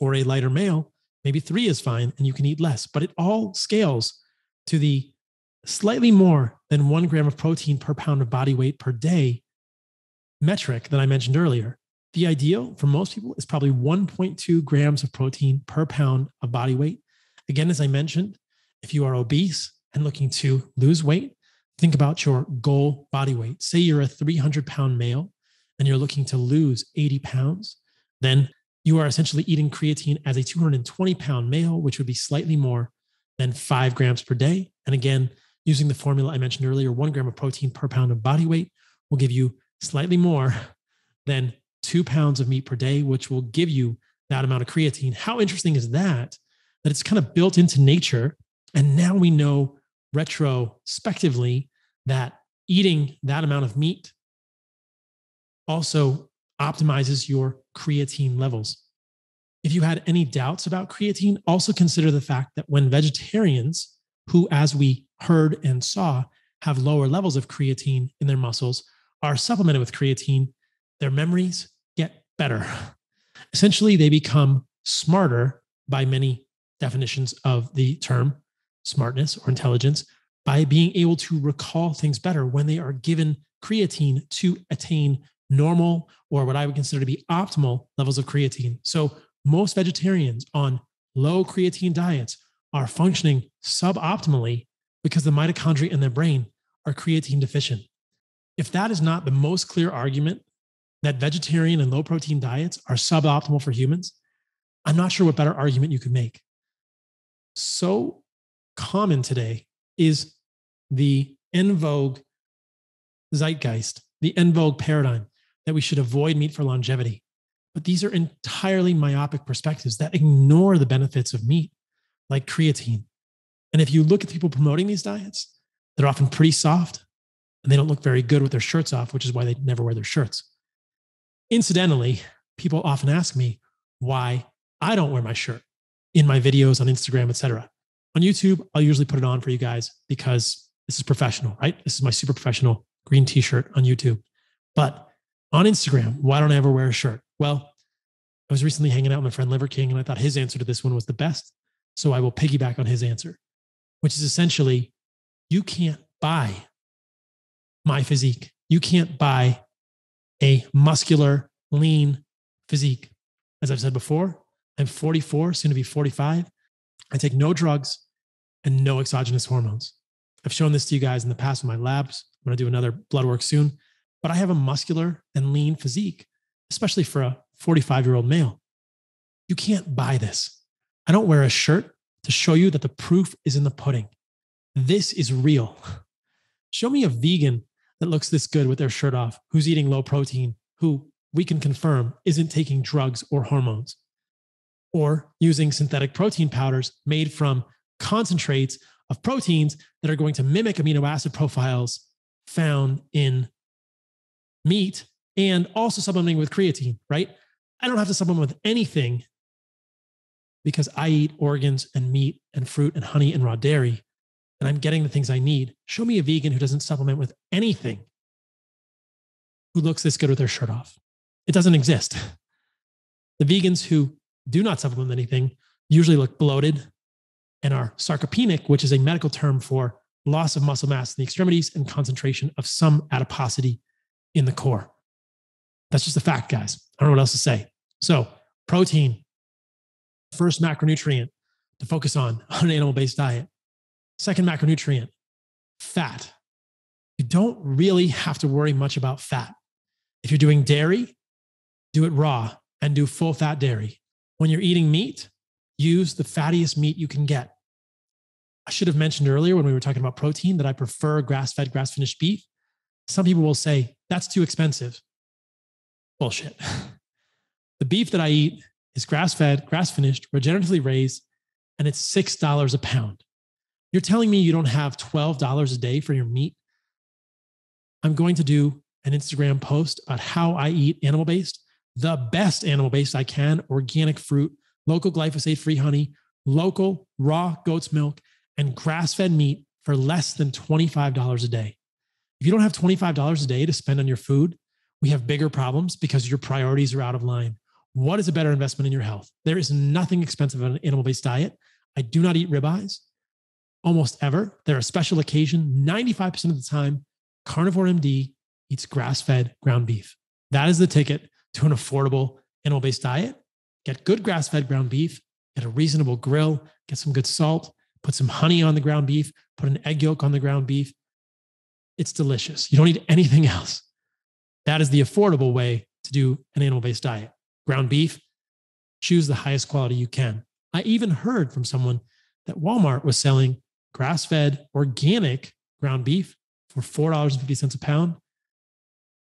or a lighter male, maybe 3 is fine and you can eat less, but it all scales to the slightly more than 1 gram of protein per pound of body weight per day metric that I mentioned earlier. The ideal for most people is probably 1.2 grams of protein per pound of body weight. Again, as I mentioned, if you are obese and looking to lose weight, think about your goal body weight. Say you're a 300-pound male and you're looking to lose 80 pounds, then you are essentially eating creatine as a 220-pound male, which would be slightly more than 5 grams per day. And again, using the formula I mentioned earlier, 1 gram of protein per pound of body weight will give you slightly more than 2 pounds of meat per day, which will give you that amount of creatine. How interesting is that? That it's kind of built into nature. And now we know retrospectively that eating that amount of meat also optimizes your creatine levels. If you had any doubts about creatine, also consider the fact that when vegetarians, who, as we heard and saw, have lower levels of creatine in their muscles, are supplemented with creatine, their memories get better. Essentially, they become smarter by many definitions of the term smartness or intelligence by being able to recall things better when they are given creatine to attain normal or what I would consider to be optimal levels of creatine. So most vegetarians on low creatine diets are functioning suboptimally because the mitochondria in their brain are creatine deficient. If that is not the most clear argument that vegetarian and low protein diets are suboptimal for humans, I'm not sure what better argument you could make. So common today is the en vogue zeitgeist, the en vogue paradigm that we should avoid meat for longevity. But these are entirely myopic perspectives that ignore the benefits of meat, like creatine. And if you look at people promoting these diets, they're often pretty soft and they don't look very good with their shirts off, which is why they never wear their shirts. Incidentally, people often ask me why I don't wear my shirt in my videos on Instagram, etc. On YouTube, I'll usually put it on for you guys because this is professional, right? This is my super professional green t-shirt on YouTube. But on Instagram, why don't I ever wear a shirt? Well, I was recently hanging out with my friend Liver King, and I thought his answer to this one was the best. So I will piggyback on his answer, which is essentially, you can't buy my physique. You can't buy a muscular, lean physique. As I've said before, I'm 44, soon to be 45. I take no drugs and no exogenous hormones. I've shown this to you guys in the past with my labs. I'm going to do another blood work soon. But I have a muscular and lean physique, especially for a 45-year-old male. You can't buy this. I don't wear a shirt to show you that the proof is in the pudding. This is real. Show me a vegan that looks this good with their shirt off, who's eating low protein, who we can confirm isn't taking drugs or hormones, or using synthetic protein powders made from concentrates of proteins that are going to mimic amino acid profiles found in meat, and also supplementing with creatine, right? I don't have to supplement with anything because I eat organs and meat and fruit and honey and raw dairy, and I'm getting the things I need. Show me a vegan who doesn't supplement with anything who looks this good with their shirt off. It doesn't exist. The vegans who do not supplement with anything usually look bloated and are sarcopenic, which is a medical term for loss of muscle mass in the extremities and concentration of some adiposity in the core. That's just a fact, guys. I don't know what else to say. So protein, first macronutrient to focus on an animal-based diet. Second macronutrient, fat. You don't really have to worry much about fat. If you're doing dairy, do it raw and do full fat dairy. When you're eating meat, use the fattiest meat you can get. I should have mentioned earlier when we were talking about protein that I prefer grass-fed, grass-finished beef. Some people will say, that's too expensive. Bullshit. The beef that I eat is grass-fed, grass-finished, regeneratively raised, and it's $6 a pound. You're telling me you don't have $12 a day for your meat? I'm going to do an Instagram post about how I eat animal-based, the best animal-based I can, organic fruit, local glyphosate-free honey, local raw goat's milk, and grass-fed meat for less than $25 a day. If you don't have $25 a day to spend on your food, we have bigger problems because your priorities are out of line. What is a better investment in your health? There is nothing expensive on an animal-based diet. I do not eat ribeyes almost ever. They're a special occasion. 95% of the time, Carnivore MD eats grass-fed ground beef. That is the ticket to an affordable animal-based diet. Get good grass-fed ground beef, get a reasonable grill, get some good salt, put some honey on the ground beef, put an egg yolk on the ground beef. It's delicious. You don't need anything else. That is the affordable way to do an animal-based diet. Ground beef, choose the highest quality you can. I even heard from someone that Walmart was selling grass-fed organic ground beef for $4.50 a pound.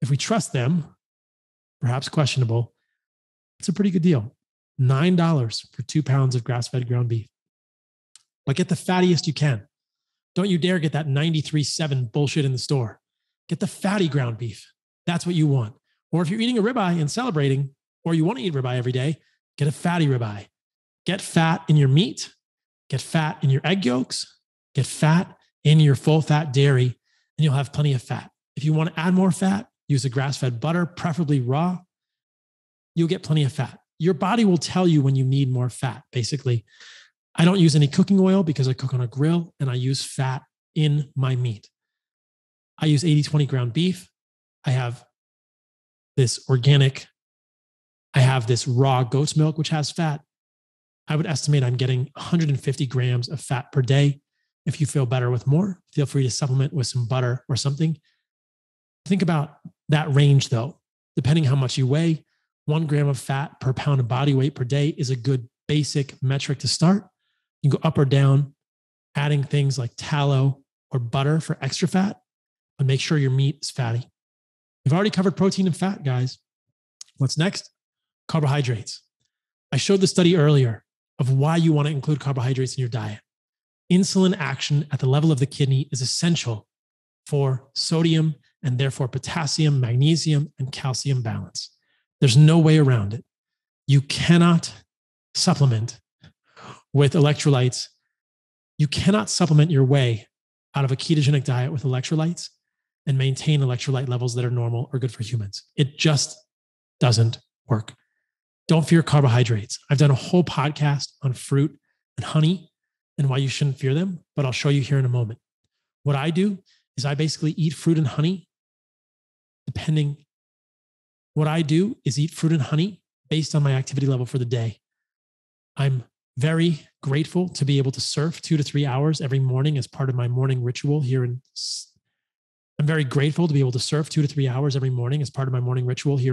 If we trust them, perhaps questionable, it's a pretty good deal. $9 for 2 pounds of grass-fed ground beef. But get the fattiest you can. Don't you dare get that 93.7 bullshit in the store. Get the fatty ground beef. That's what you want. Or if you're eating a ribeye and celebrating, or you want to eat ribeye every day, get a fatty ribeye. Get fat in your meat. Get fat in your egg yolks. Get fat in your full fat dairy, and you'll have plenty of fat. If you want to add more fat, use a grass-fed butter, preferably raw. You'll get plenty of fat. Your body will tell you when you need more fat, basically. I don't use any cooking oil because I cook on a grill, and I use fat in my meat. I use 80-20 ground beef. I have this organic, I have this raw goat's milk, which has fat. I would estimate I'm getting 150 grams of fat per day. If you feel better with more, feel free to supplement with some butter or something. Think about that range though. Depending how much you weigh, 1 gram of fat per pound of body weight per day is a good basic metric to start. You can go up or down, adding things like tallow or butter for extra fat, but make sure your meat is fatty. We've already covered protein and fat, guys. What's next? Carbohydrates. I showed the study earlier of why you want to include carbohydrates in your diet. Insulin action at the level of the kidney is essential for sodium and therefore potassium, magnesium, and calcium balance. There's no way around it. You cannot supplement with electrolytes. You cannot supplement your way out of a ketogenic diet with electrolytes and maintain electrolyte levels that are normal or good for humans. It just doesn't work. Don't fear carbohydrates. I've done a whole podcast on fruit and honey and why you shouldn't fear them, but I'll show you here in a moment. What I do is I basically eat fruit and honey based on my activity level for the day. I'm very grateful to be able to surf 2 to 3 hours every morning as part of my morning ritual here in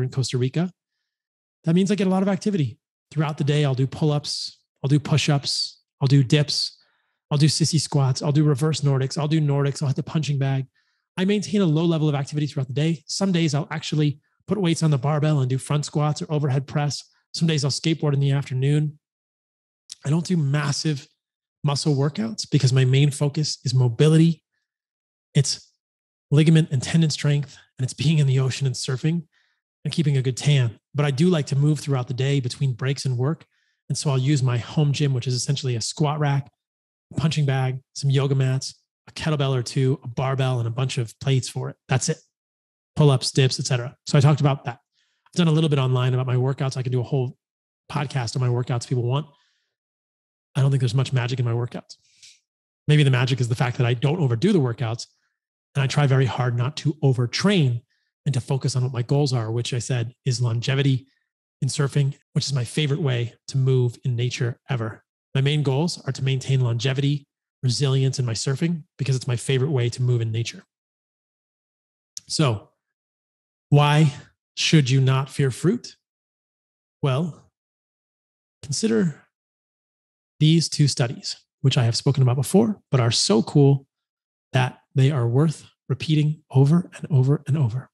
Costa Rica. That means I get a lot of activity. Throughout the day, I'll do pull-ups, I'll do push-ups, I'll do dips, I'll do sissy squats, I'll do reverse Nordics, I'll hit the punching bag. I maintain a low level of activity throughout the day. Some days I'll actually put weights on the barbell and do front squats or overhead press. Some days I'll skateboard in the afternoon. I don't do massive muscle workouts because my main focus is mobility. It's ligament and tendon strength, and it's being in the ocean and surfing and keeping a good tan. But I do like to move throughout the day between breaks and work. And so I'll use my home gym, which is essentially a squat rack, a punching bag, some yoga mats, a kettlebell or two, a barbell, and a bunch of plates for it. That's it. Pull-ups, dips, etc. So I talked about that. I've done a little bit online about my workouts. I can do a whole podcast on my workouts if people want. I don't think there's much magic in my workouts. Maybe the magic is the fact that I don't overdo the workouts, and I try very hard not to overtrain and to focus on what my goals are, which I said is longevity in surfing, which is my favorite way to move in nature ever. My main goals are to maintain longevity, resilience in my surfing, because it's my favorite way to move in nature. So, why should you not fear fruit? Well, consider these 2 studies, which I have spoken about before, but are so cool that they are worth repeating over and over and over.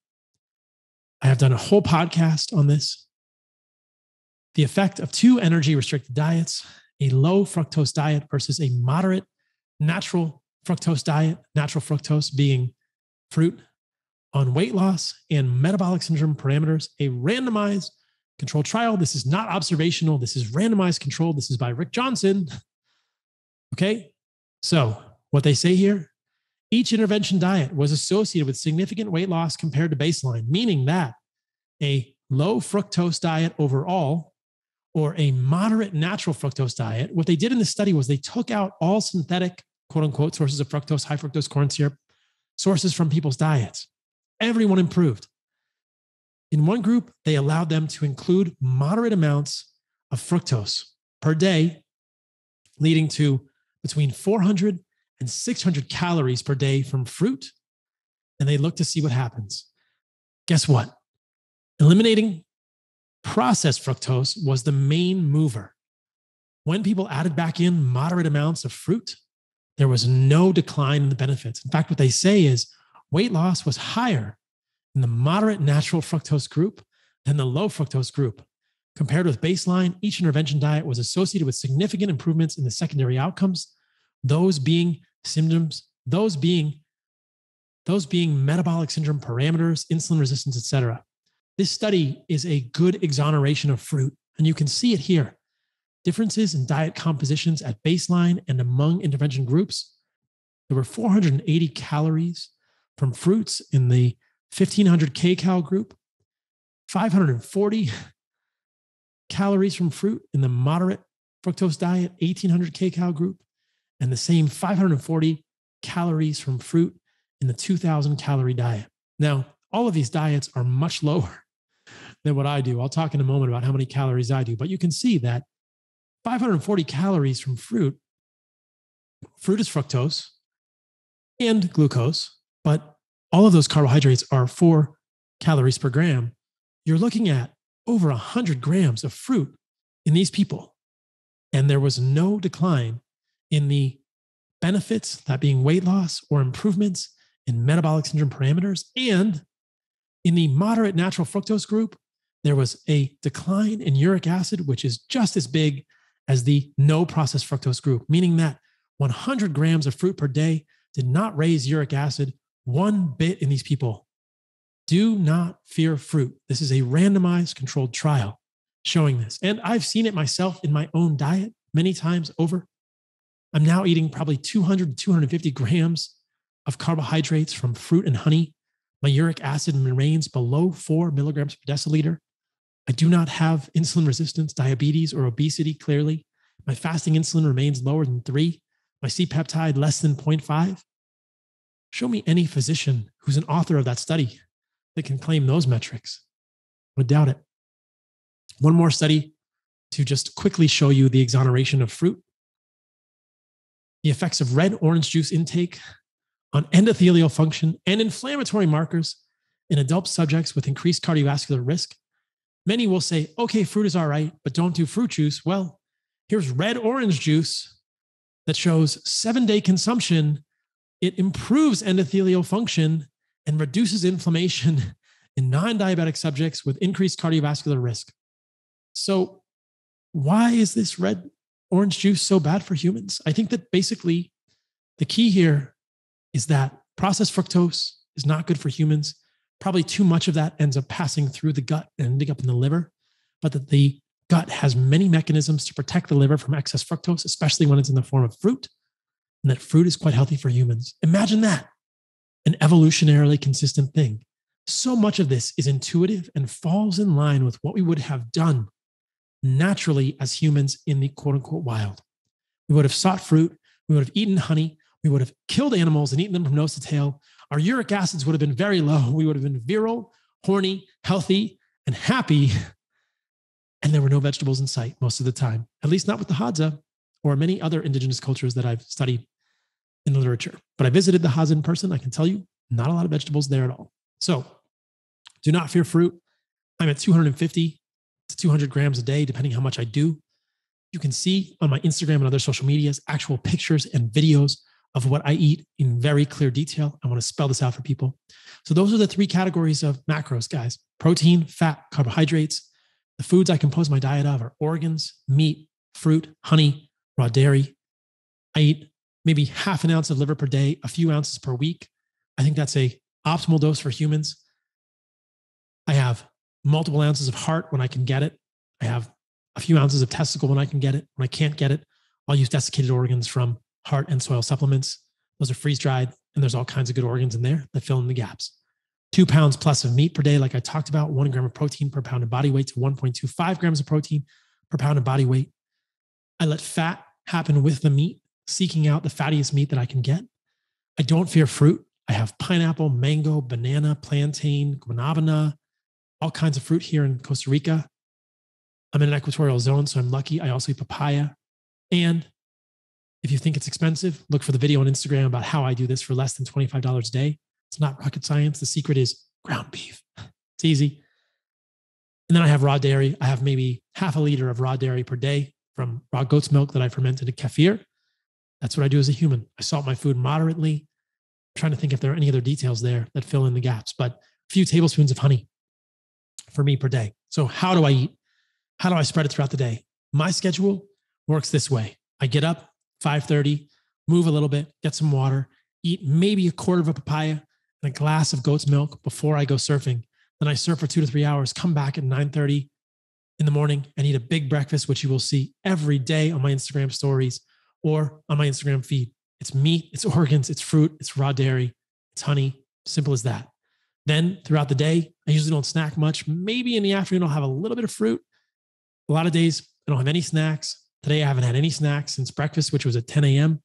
I have done a whole podcast on this. The effect of 2 energy-restricted diets, a low fructose diet versus a moderate natural fructose diet, natural fructose being fruit, on weight loss and metabolic syndrome parameters, a randomized controlled trial. This is not observational. This is randomized controlled. This is by Rick Johnson. Okay. So what they say here, each intervention diet was associated with significant weight loss compared to baseline, meaning that a low fructose diet overall or a moderate natural fructose diet, what they did in the study was they took out all synthetic, quote unquote, sources of fructose, high fructose corn syrup, sources from people's diets. Everyone improved. In one group, they allowed them to include moderate amounts of fructose per day, leading to between 400 and 600 calories per day from fruit. And they looked to see what happens. Guess what? Eliminating processed fructose was the main mover. When people added back in moderate amounts of fruit, there was no decline in the benefits. In fact, what they say is weight loss was higher in the moderate natural fructose group than the low fructose group. Compared with baseline, each intervention diet was associated with significant improvements in the secondary outcomes, those being metabolic syndrome parameters, insulin resistance, etc. This study is a good exoneration of fruit, and you can see it here. Differences in diet compositions at baseline and among intervention groups. There were 480 calories from fruits in the 1500 kcal group, 540 calories from fruit in the moderate fructose diet, 1800 kcal group, and the same 540 calories from fruit in the 2000 calorie diet. Now, all of these diets are much lower than what I do. I'll talk in a moment about how many calories I do, but you can see that 540 calories from fruit. Fruit is fructose and glucose, but all of those carbohydrates are 4 calories per gram. You're looking at over 100 grams of fruit in these people. And there was no decline in the benefits, that being weight loss or improvements in metabolic syndrome parameters. And in the moderate natural fructose group, there was a decline in uric acid, which is just as big as the no processed fructose group, meaning that 100 grams of fruit per day did not raise uric acid one bit in these people. Do not fear fruit. This is a randomized controlled trial showing this. And I've seen it myself in my own diet many times over. I'm now eating probably 200 to 250 grams of carbohydrates from fruit and honey. My uric acid remains below 4 milligrams per deciliter. I do not have insulin resistance, diabetes, or obesity, clearly. My fasting insulin remains lower than 3. My C-peptide less than 0.5. Show me any physician who's an author of that study that can claim those metrics. I would doubt it. One more study to just quickly show you the exoneration of fruit. The effects of red orange juice intake on endothelial function and inflammatory markers in adult subjects with increased cardiovascular risk. Many will say, okay, fruit is all right, but don't do fruit juice. Well, here's red orange juice that shows 7-day consumption. It improves endothelial function and reduces inflammation in non-diabetic subjects with increased cardiovascular risk. So why is this red orange juice so bad for humans? I think that basically the key here is that processed fructose is not good for humans. Probably too much of that ends up passing through the gut and ending up in the liver, but that the gut has many mechanisms to protect the liver from excess fructose, especially when it's in the form of fruit, and that fruit is quite healthy for humans. Imagine that, an evolutionarily consistent thing. So much of this is intuitive and falls in line with what we would have done naturally as humans in the quote unquote wild. We would have sought fruit. We would have eaten honey. We would have killed animals and eaten them from nose to tail. Our uric acids would have been very low. We would have been virile, horny, healthy, and happy. And there were no vegetables in sight most of the time, at least not with the Hadza or many other indigenous cultures that I've studied in the literature. But I visited the Hadza in person. I can tell you, not a lot of vegetables there at all. So do not fear fruit. I'm at 250 to 200 grams a day, depending how much I do. You can see on my Instagram and other social medias, actual pictures and videos of what I eat in very clear detail. I want to spell this out for people. So those are the 3 categories of macros, guys: protein, fat, carbohydrates. The foods I compose my diet of are organs, meat, fruit, honey, raw dairy. I eat maybe half an ounce of liver per day, a few ounces per week. I think that's a optimal dose for humans. I have multiple ounces of heart when I can get it. I have a few ounces of testicle when I can get it. When I can't get it, I'll use desiccated organs from heart and soil supplements. Those are freeze dried, and there's all kinds of good organs in there that fill in the gaps. 2 pounds plus of meat per day, like I talked about, 1 gram of protein per pound of body weight to 1.25 grams of protein per pound of body weight. I let fat happen with the meat, seeking out the fattiest meat that I can get. I don't fear fruit. I have pineapple, mango, banana, plantain, guanabana, all kinds of fruit here in Costa Rica. I'm in an equatorial zone, so I'm lucky. I also eat papaya. And if you think it's expensive, look for the video on Instagram about how I do this for less than $25 a day. It's not rocket science. The secret is ground beef. It's easy. And then I have raw dairy. I have maybe half a liter of raw dairy per day from raw goat's milk that I fermented to kefir. That's what I do as a human. I salt my food moderately. I'm trying to think if there are any other details there that fill in the gaps, but a few tablespoons of honey for me per day. So how do I eat? How do I spread it throughout the day? My schedule works this way. I get up 5:30, move a little bit, get some water, eat maybe a quarter of a papaya and a glass of goat's milk before I go surfing. Then I surf for 2 to 3 hours, come back at 9:30 in the morning and eat a big breakfast, which you will see every day on my Instagram stories or on my Instagram feed. It's meat, it's organs, it's fruit, it's raw dairy, it's honey. Simple as that. Then throughout the day, I usually don't snack much. Maybe in the afternoon, I'll have a little bit of fruit. A lot of days, I don't have any snacks. Today, I haven't had any snacks since breakfast, which was at 10 a.m.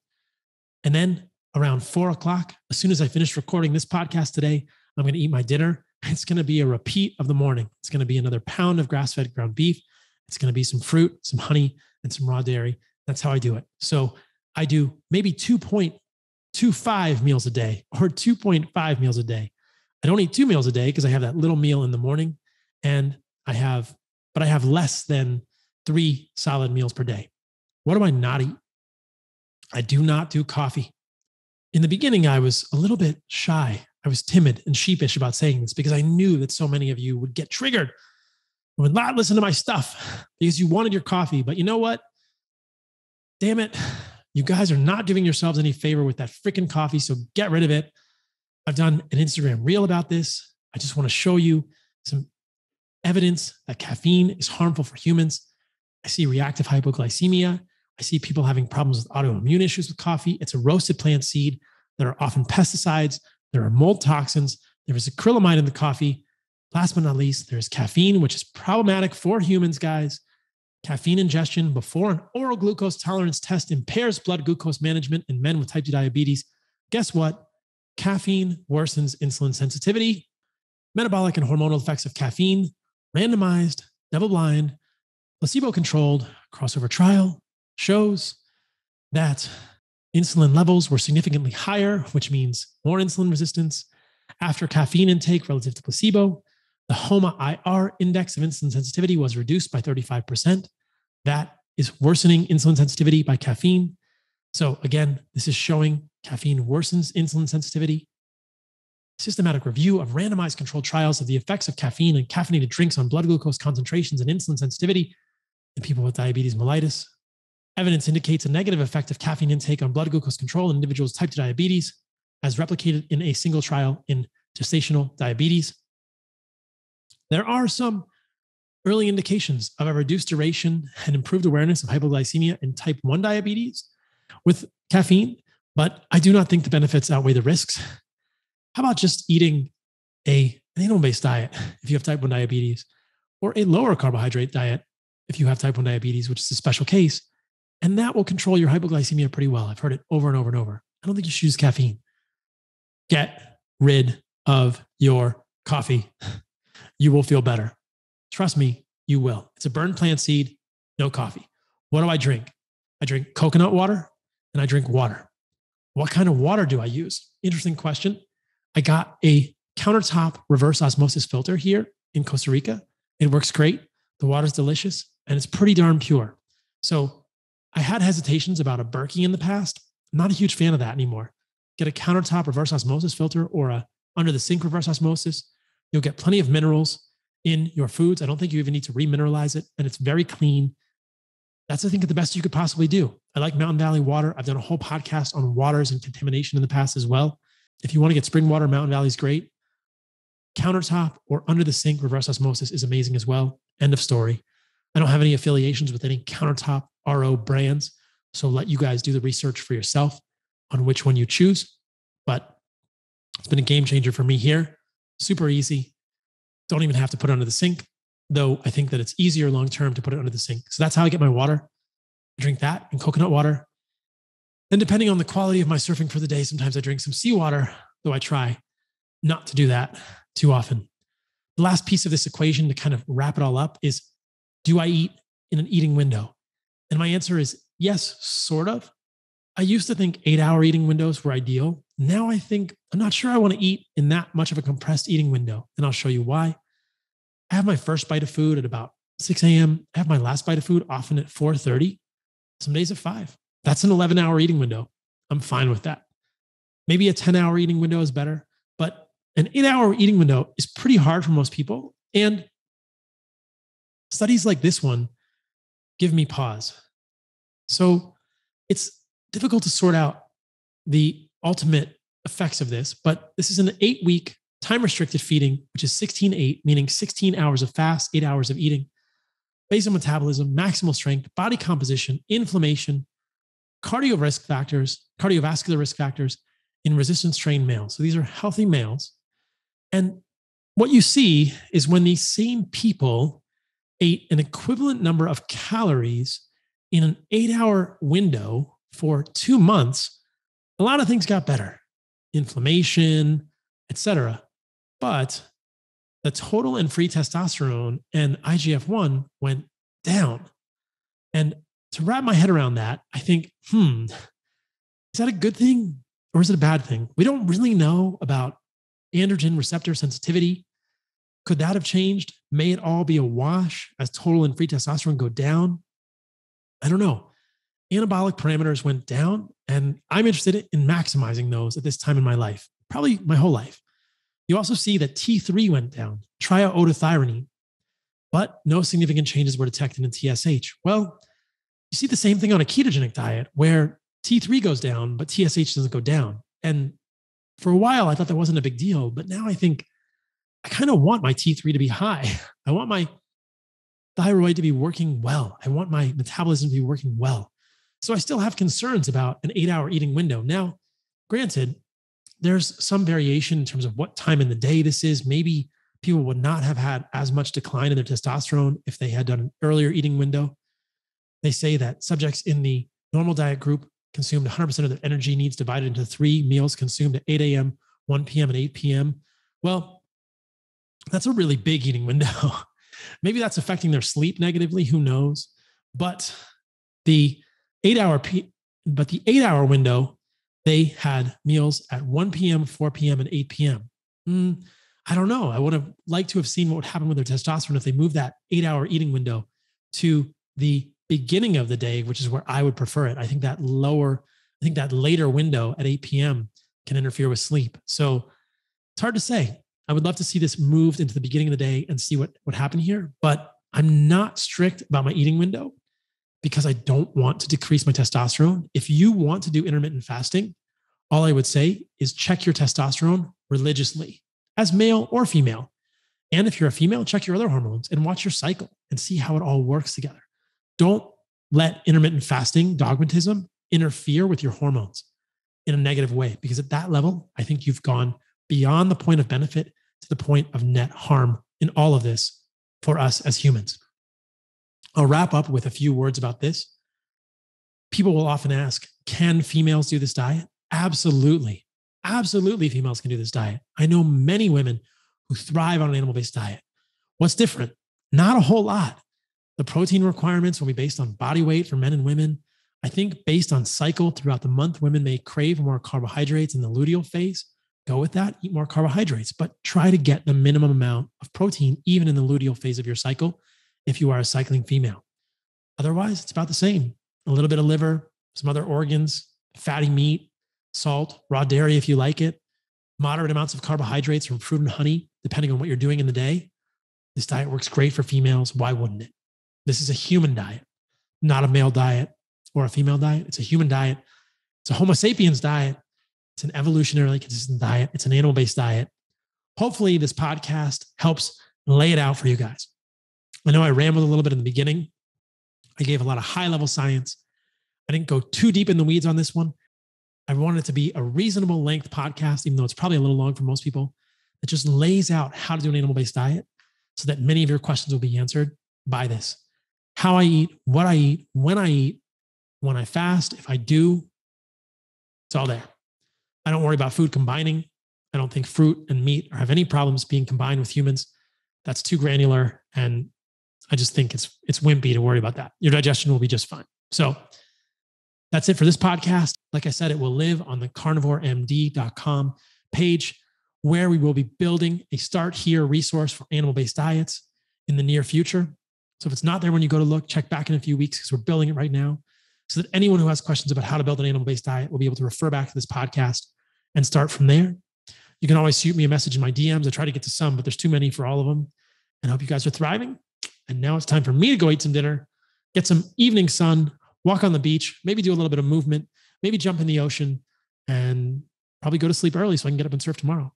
And then around 4 o'clock, as soon as I finish recording this podcast today, I'm going to eat my dinner. It's going to be a repeat of the morning. It's going to be another pound of grass-fed ground beef. It's going to be some fruit, some honey, and some raw dairy. That's how I do it. So I do maybe 2.25 meals a day or 2.5 meals a day. I don't eat 2 meals a day because I have that little meal in the morning, and I have less than 3 solid meals per day. What do I not eat? I do not do coffee. In the beginning, I was a little bit shy. I was timid and sheepish about saying this because I knew that so many of you would get triggered and would not listen to my stuff because you wanted your coffee. But you know what? Damn it. You guys are not doing yourselves any favor with that freaking coffee. So get rid of it. I've done an Instagram reel about this. I just want to show you some evidence that caffeine is harmful for humans. I see reactive hypoglycemia. I see people having problems with autoimmune issues with coffee. It's a roasted plant seed. There are often pesticides. There are mold toxins. There is acrylamide in the coffee. Last but not least, there's caffeine, which is problematic for humans, guys. Caffeine ingestion before an oral glucose tolerance test impairs blood glucose management in men with type 2 diabetes. Guess what? Caffeine worsens insulin sensitivity. Metabolic and hormonal effects of caffeine, randomized, double-blind, placebo-controlled crossover trial shows that insulin levels were significantly higher, which means more insulin resistance after caffeine intake relative to placebo. The HOMA-IR index of insulin sensitivity was reduced by 35%. That is worsening insulin sensitivity by caffeine. So again, this is showing caffeine worsens insulin sensitivity. Systematic review of randomized controlled trials of the effects of caffeine and caffeinated drinks on blood glucose concentrations and insulin sensitivity in people with diabetes mellitus. Evidence indicates a negative effect of caffeine intake on blood glucose control in individuals with type 2 diabetes, as replicated in a single trial in gestational diabetes. There are some early indications of a reduced duration and improved awareness of hypoglycemia in type 1 diabetes with caffeine, but I do not think the benefits outweigh the risks. How about just eating an animal-based diet if you have type 1 diabetes, or a lower carbohydrate diet if you have type 1 diabetes, which is a special case, and that will control your hypoglycemia pretty well. I've heard it over and over and over. I don't think you should use caffeine. Get rid of your coffee. You will feel better. Trust me, you will. It's a burned plant seed, no coffee. What do I drink? I drink coconut water and I drink water. What kind of water do I use? Interesting question. I got a countertop reverse osmosis filter here in Costa Rica. It works great. The water's delicious and it's pretty darn pure. So I had hesitations about a Berkey in the past. I'm not a huge fan of that anymore. Get a countertop reverse osmosis filter or a under the sink reverse osmosis. You'll get plenty of minerals in your foods. I don't think you even need to remineralize it, and it's very clean. That's, I think, the best you could possibly do. I like Mountain Valley water. I've done a whole podcast on waters and contamination in the past as well. If you want to get spring water, Mountain Valley is great. Countertop or under the sink reverse osmosis is amazing as well. End of story. I don't have any affiliations with any countertop RO brands, so let you guys do the research for yourself on which one you choose. But it's been a game changer for me here. Super easy. Don't even have to put it under the sink, though I think that it's easier long-term to put it under the sink. So that's how I get my water. I drink that and coconut water. And depending on the quality of my surfing for the day, sometimes I drink some seawater, though I try not to do that too often. The last piece of this equation to kind of wrap it all up is, do I eat in an eating window? And my answer is yes, sort of. I used to think 8-hour eating windows were ideal. Now I think I'm not sure I want to eat in that much of a compressed eating window. And I'll show you why. I have my first bite of food at about 6 a.m. I have my last bite of food often at 4:30, some days at 5. That's an 11-hour eating window. I'm fine with that. Maybe a 10-hour eating window is better, but an 8-hour eating window is pretty hard for most people. And studies like this one give me pause. So it's difficult to sort out the ultimate effects of this, but this is an 8-week time-restricted feeding, which is 16-8, meaning 16 hours of fast, 8 hours of eating, basal metabolism, maximal strength, body composition, inflammation, cardiovascular risk factors in resistance-trained males. So these are healthy males. And what you see is when these same people ate an equivalent number of calories in an 8-hour window for 2 months, a lot of things got better, inflammation, etc. But the total and free testosterone and IGF-1 went down. And to wrap my head around that, I think, is that a good thing or is it a bad thing? We don't really know about androgen receptor sensitivity. Could that have changed? May it all be a wash as total and free testosterone go down? I don't know. Anabolic parameters went down, and I'm interested in maximizing those at this time in my life, probably my whole life. You also see that T3 went down, triiodothyronine, but no significant changes were detected in TSH. Well, you see the same thing on a ketogenic diet where T3 goes down, but TSH doesn't go down. And for a while, I thought that wasn't a big deal, but now I think I kind of want my T3 to be high. I want my thyroid to be working well. I want my metabolism to be working well. So I still have concerns about an 8-hour eating window. Now, granted, there's some variation in terms of what time in the day this is. Maybe people would not have had as much decline in their testosterone if they had done an earlier eating window. They say that subjects in the normal diet group consumed 100% of their energy needs divided into 3 meals consumed at 8 a.m., 1 p.m., and 8 p.m. Well, that's a really big eating window. Maybe that's affecting their sleep negatively. Who knows? But the 8-hour window, they had meals at 1 p.m., 4 p.m., and 8 p.m. I don't know. I would have liked to have seen what would happen with their testosterone if they moved that 8-hour eating window to the beginning of the day, which is where I would prefer it. I think that later window at 8 p.m. can interfere with sleep. So it's hard to say. I would love to see this moved into the beginning of the day and see what happened here, but I'm not strict about my eating window because I don't want to decrease my testosterone. If you want to do intermittent fasting, all I would say is check your testosterone religiously as male or female. And if you're a female, check your other hormones and watch your cycle and see how it all works together. Don't let intermittent fasting dogmatism interfere with your hormones in a negative way, because at that level, I think you've gone beyond the point of benefit to the point of net harm in all of this for us as humans. I'll wrap up with a few words about this. People will often ask, can females do this diet? Absolutely. Absolutely, females can do this diet. I know many women who thrive on an animal-based diet. What's different? Not a whole lot. The protein requirements will be based on body weight for men and women. I think based on cycle throughout the month, women may crave more carbohydrates in the luteal phase. Go with that, eat more carbohydrates, but try to get the minimum amount of protein even in the luteal phase of your cycle if you are a cycling female. Otherwise, it's about the same. A little bit of liver, some other organs, fatty meat, salt, raw dairy if you like it, moderate amounts of carbohydrates from fruit and honey, depending on what you're doing in the day. This diet works great for females. Why wouldn't it? This is a human diet, not a male diet or a female diet. It's a human diet. It's a Homo sapiens diet. It's an evolutionarily consistent diet. It's an animal-based diet. Hopefully this podcast helps lay it out for you guys. I know I rambled a little bit in the beginning. I gave a lot of high-level science. I didn't go too deep in the weeds on this one. I wanted it to be a reasonable length podcast, even though it's probably a little long for most people. It just lays out how to do an animal-based diet so that many of your questions will be answered by this. How I eat, what I eat, when I fast, if I do, it's all there. I don't worry about food combining. I don't think fruit and meat have any problems being combined with humans. That's too granular. And I just think it's wimpy to worry about that. Your digestion will be just fine. So that's it for this podcast. Like I said, it will live on the carnivoremd.com page where we will be building a Start Here resource for animal-based diets in the near future. So if it's not there when you go to look, check back in a few weeks because we're building it right now so that anyone who has questions about how to build an animal-based diet will be able to refer back to this podcast and start from there. You can always shoot me a message in my DMs. I try to get to some, but there's too many for all of them. And I hope you guys are thriving. And now it's time for me to go eat some dinner, get some evening sun, walk on the beach, maybe do a little bit of movement, maybe jump in the ocean, and probably go to sleep early so I can get up and surf tomorrow.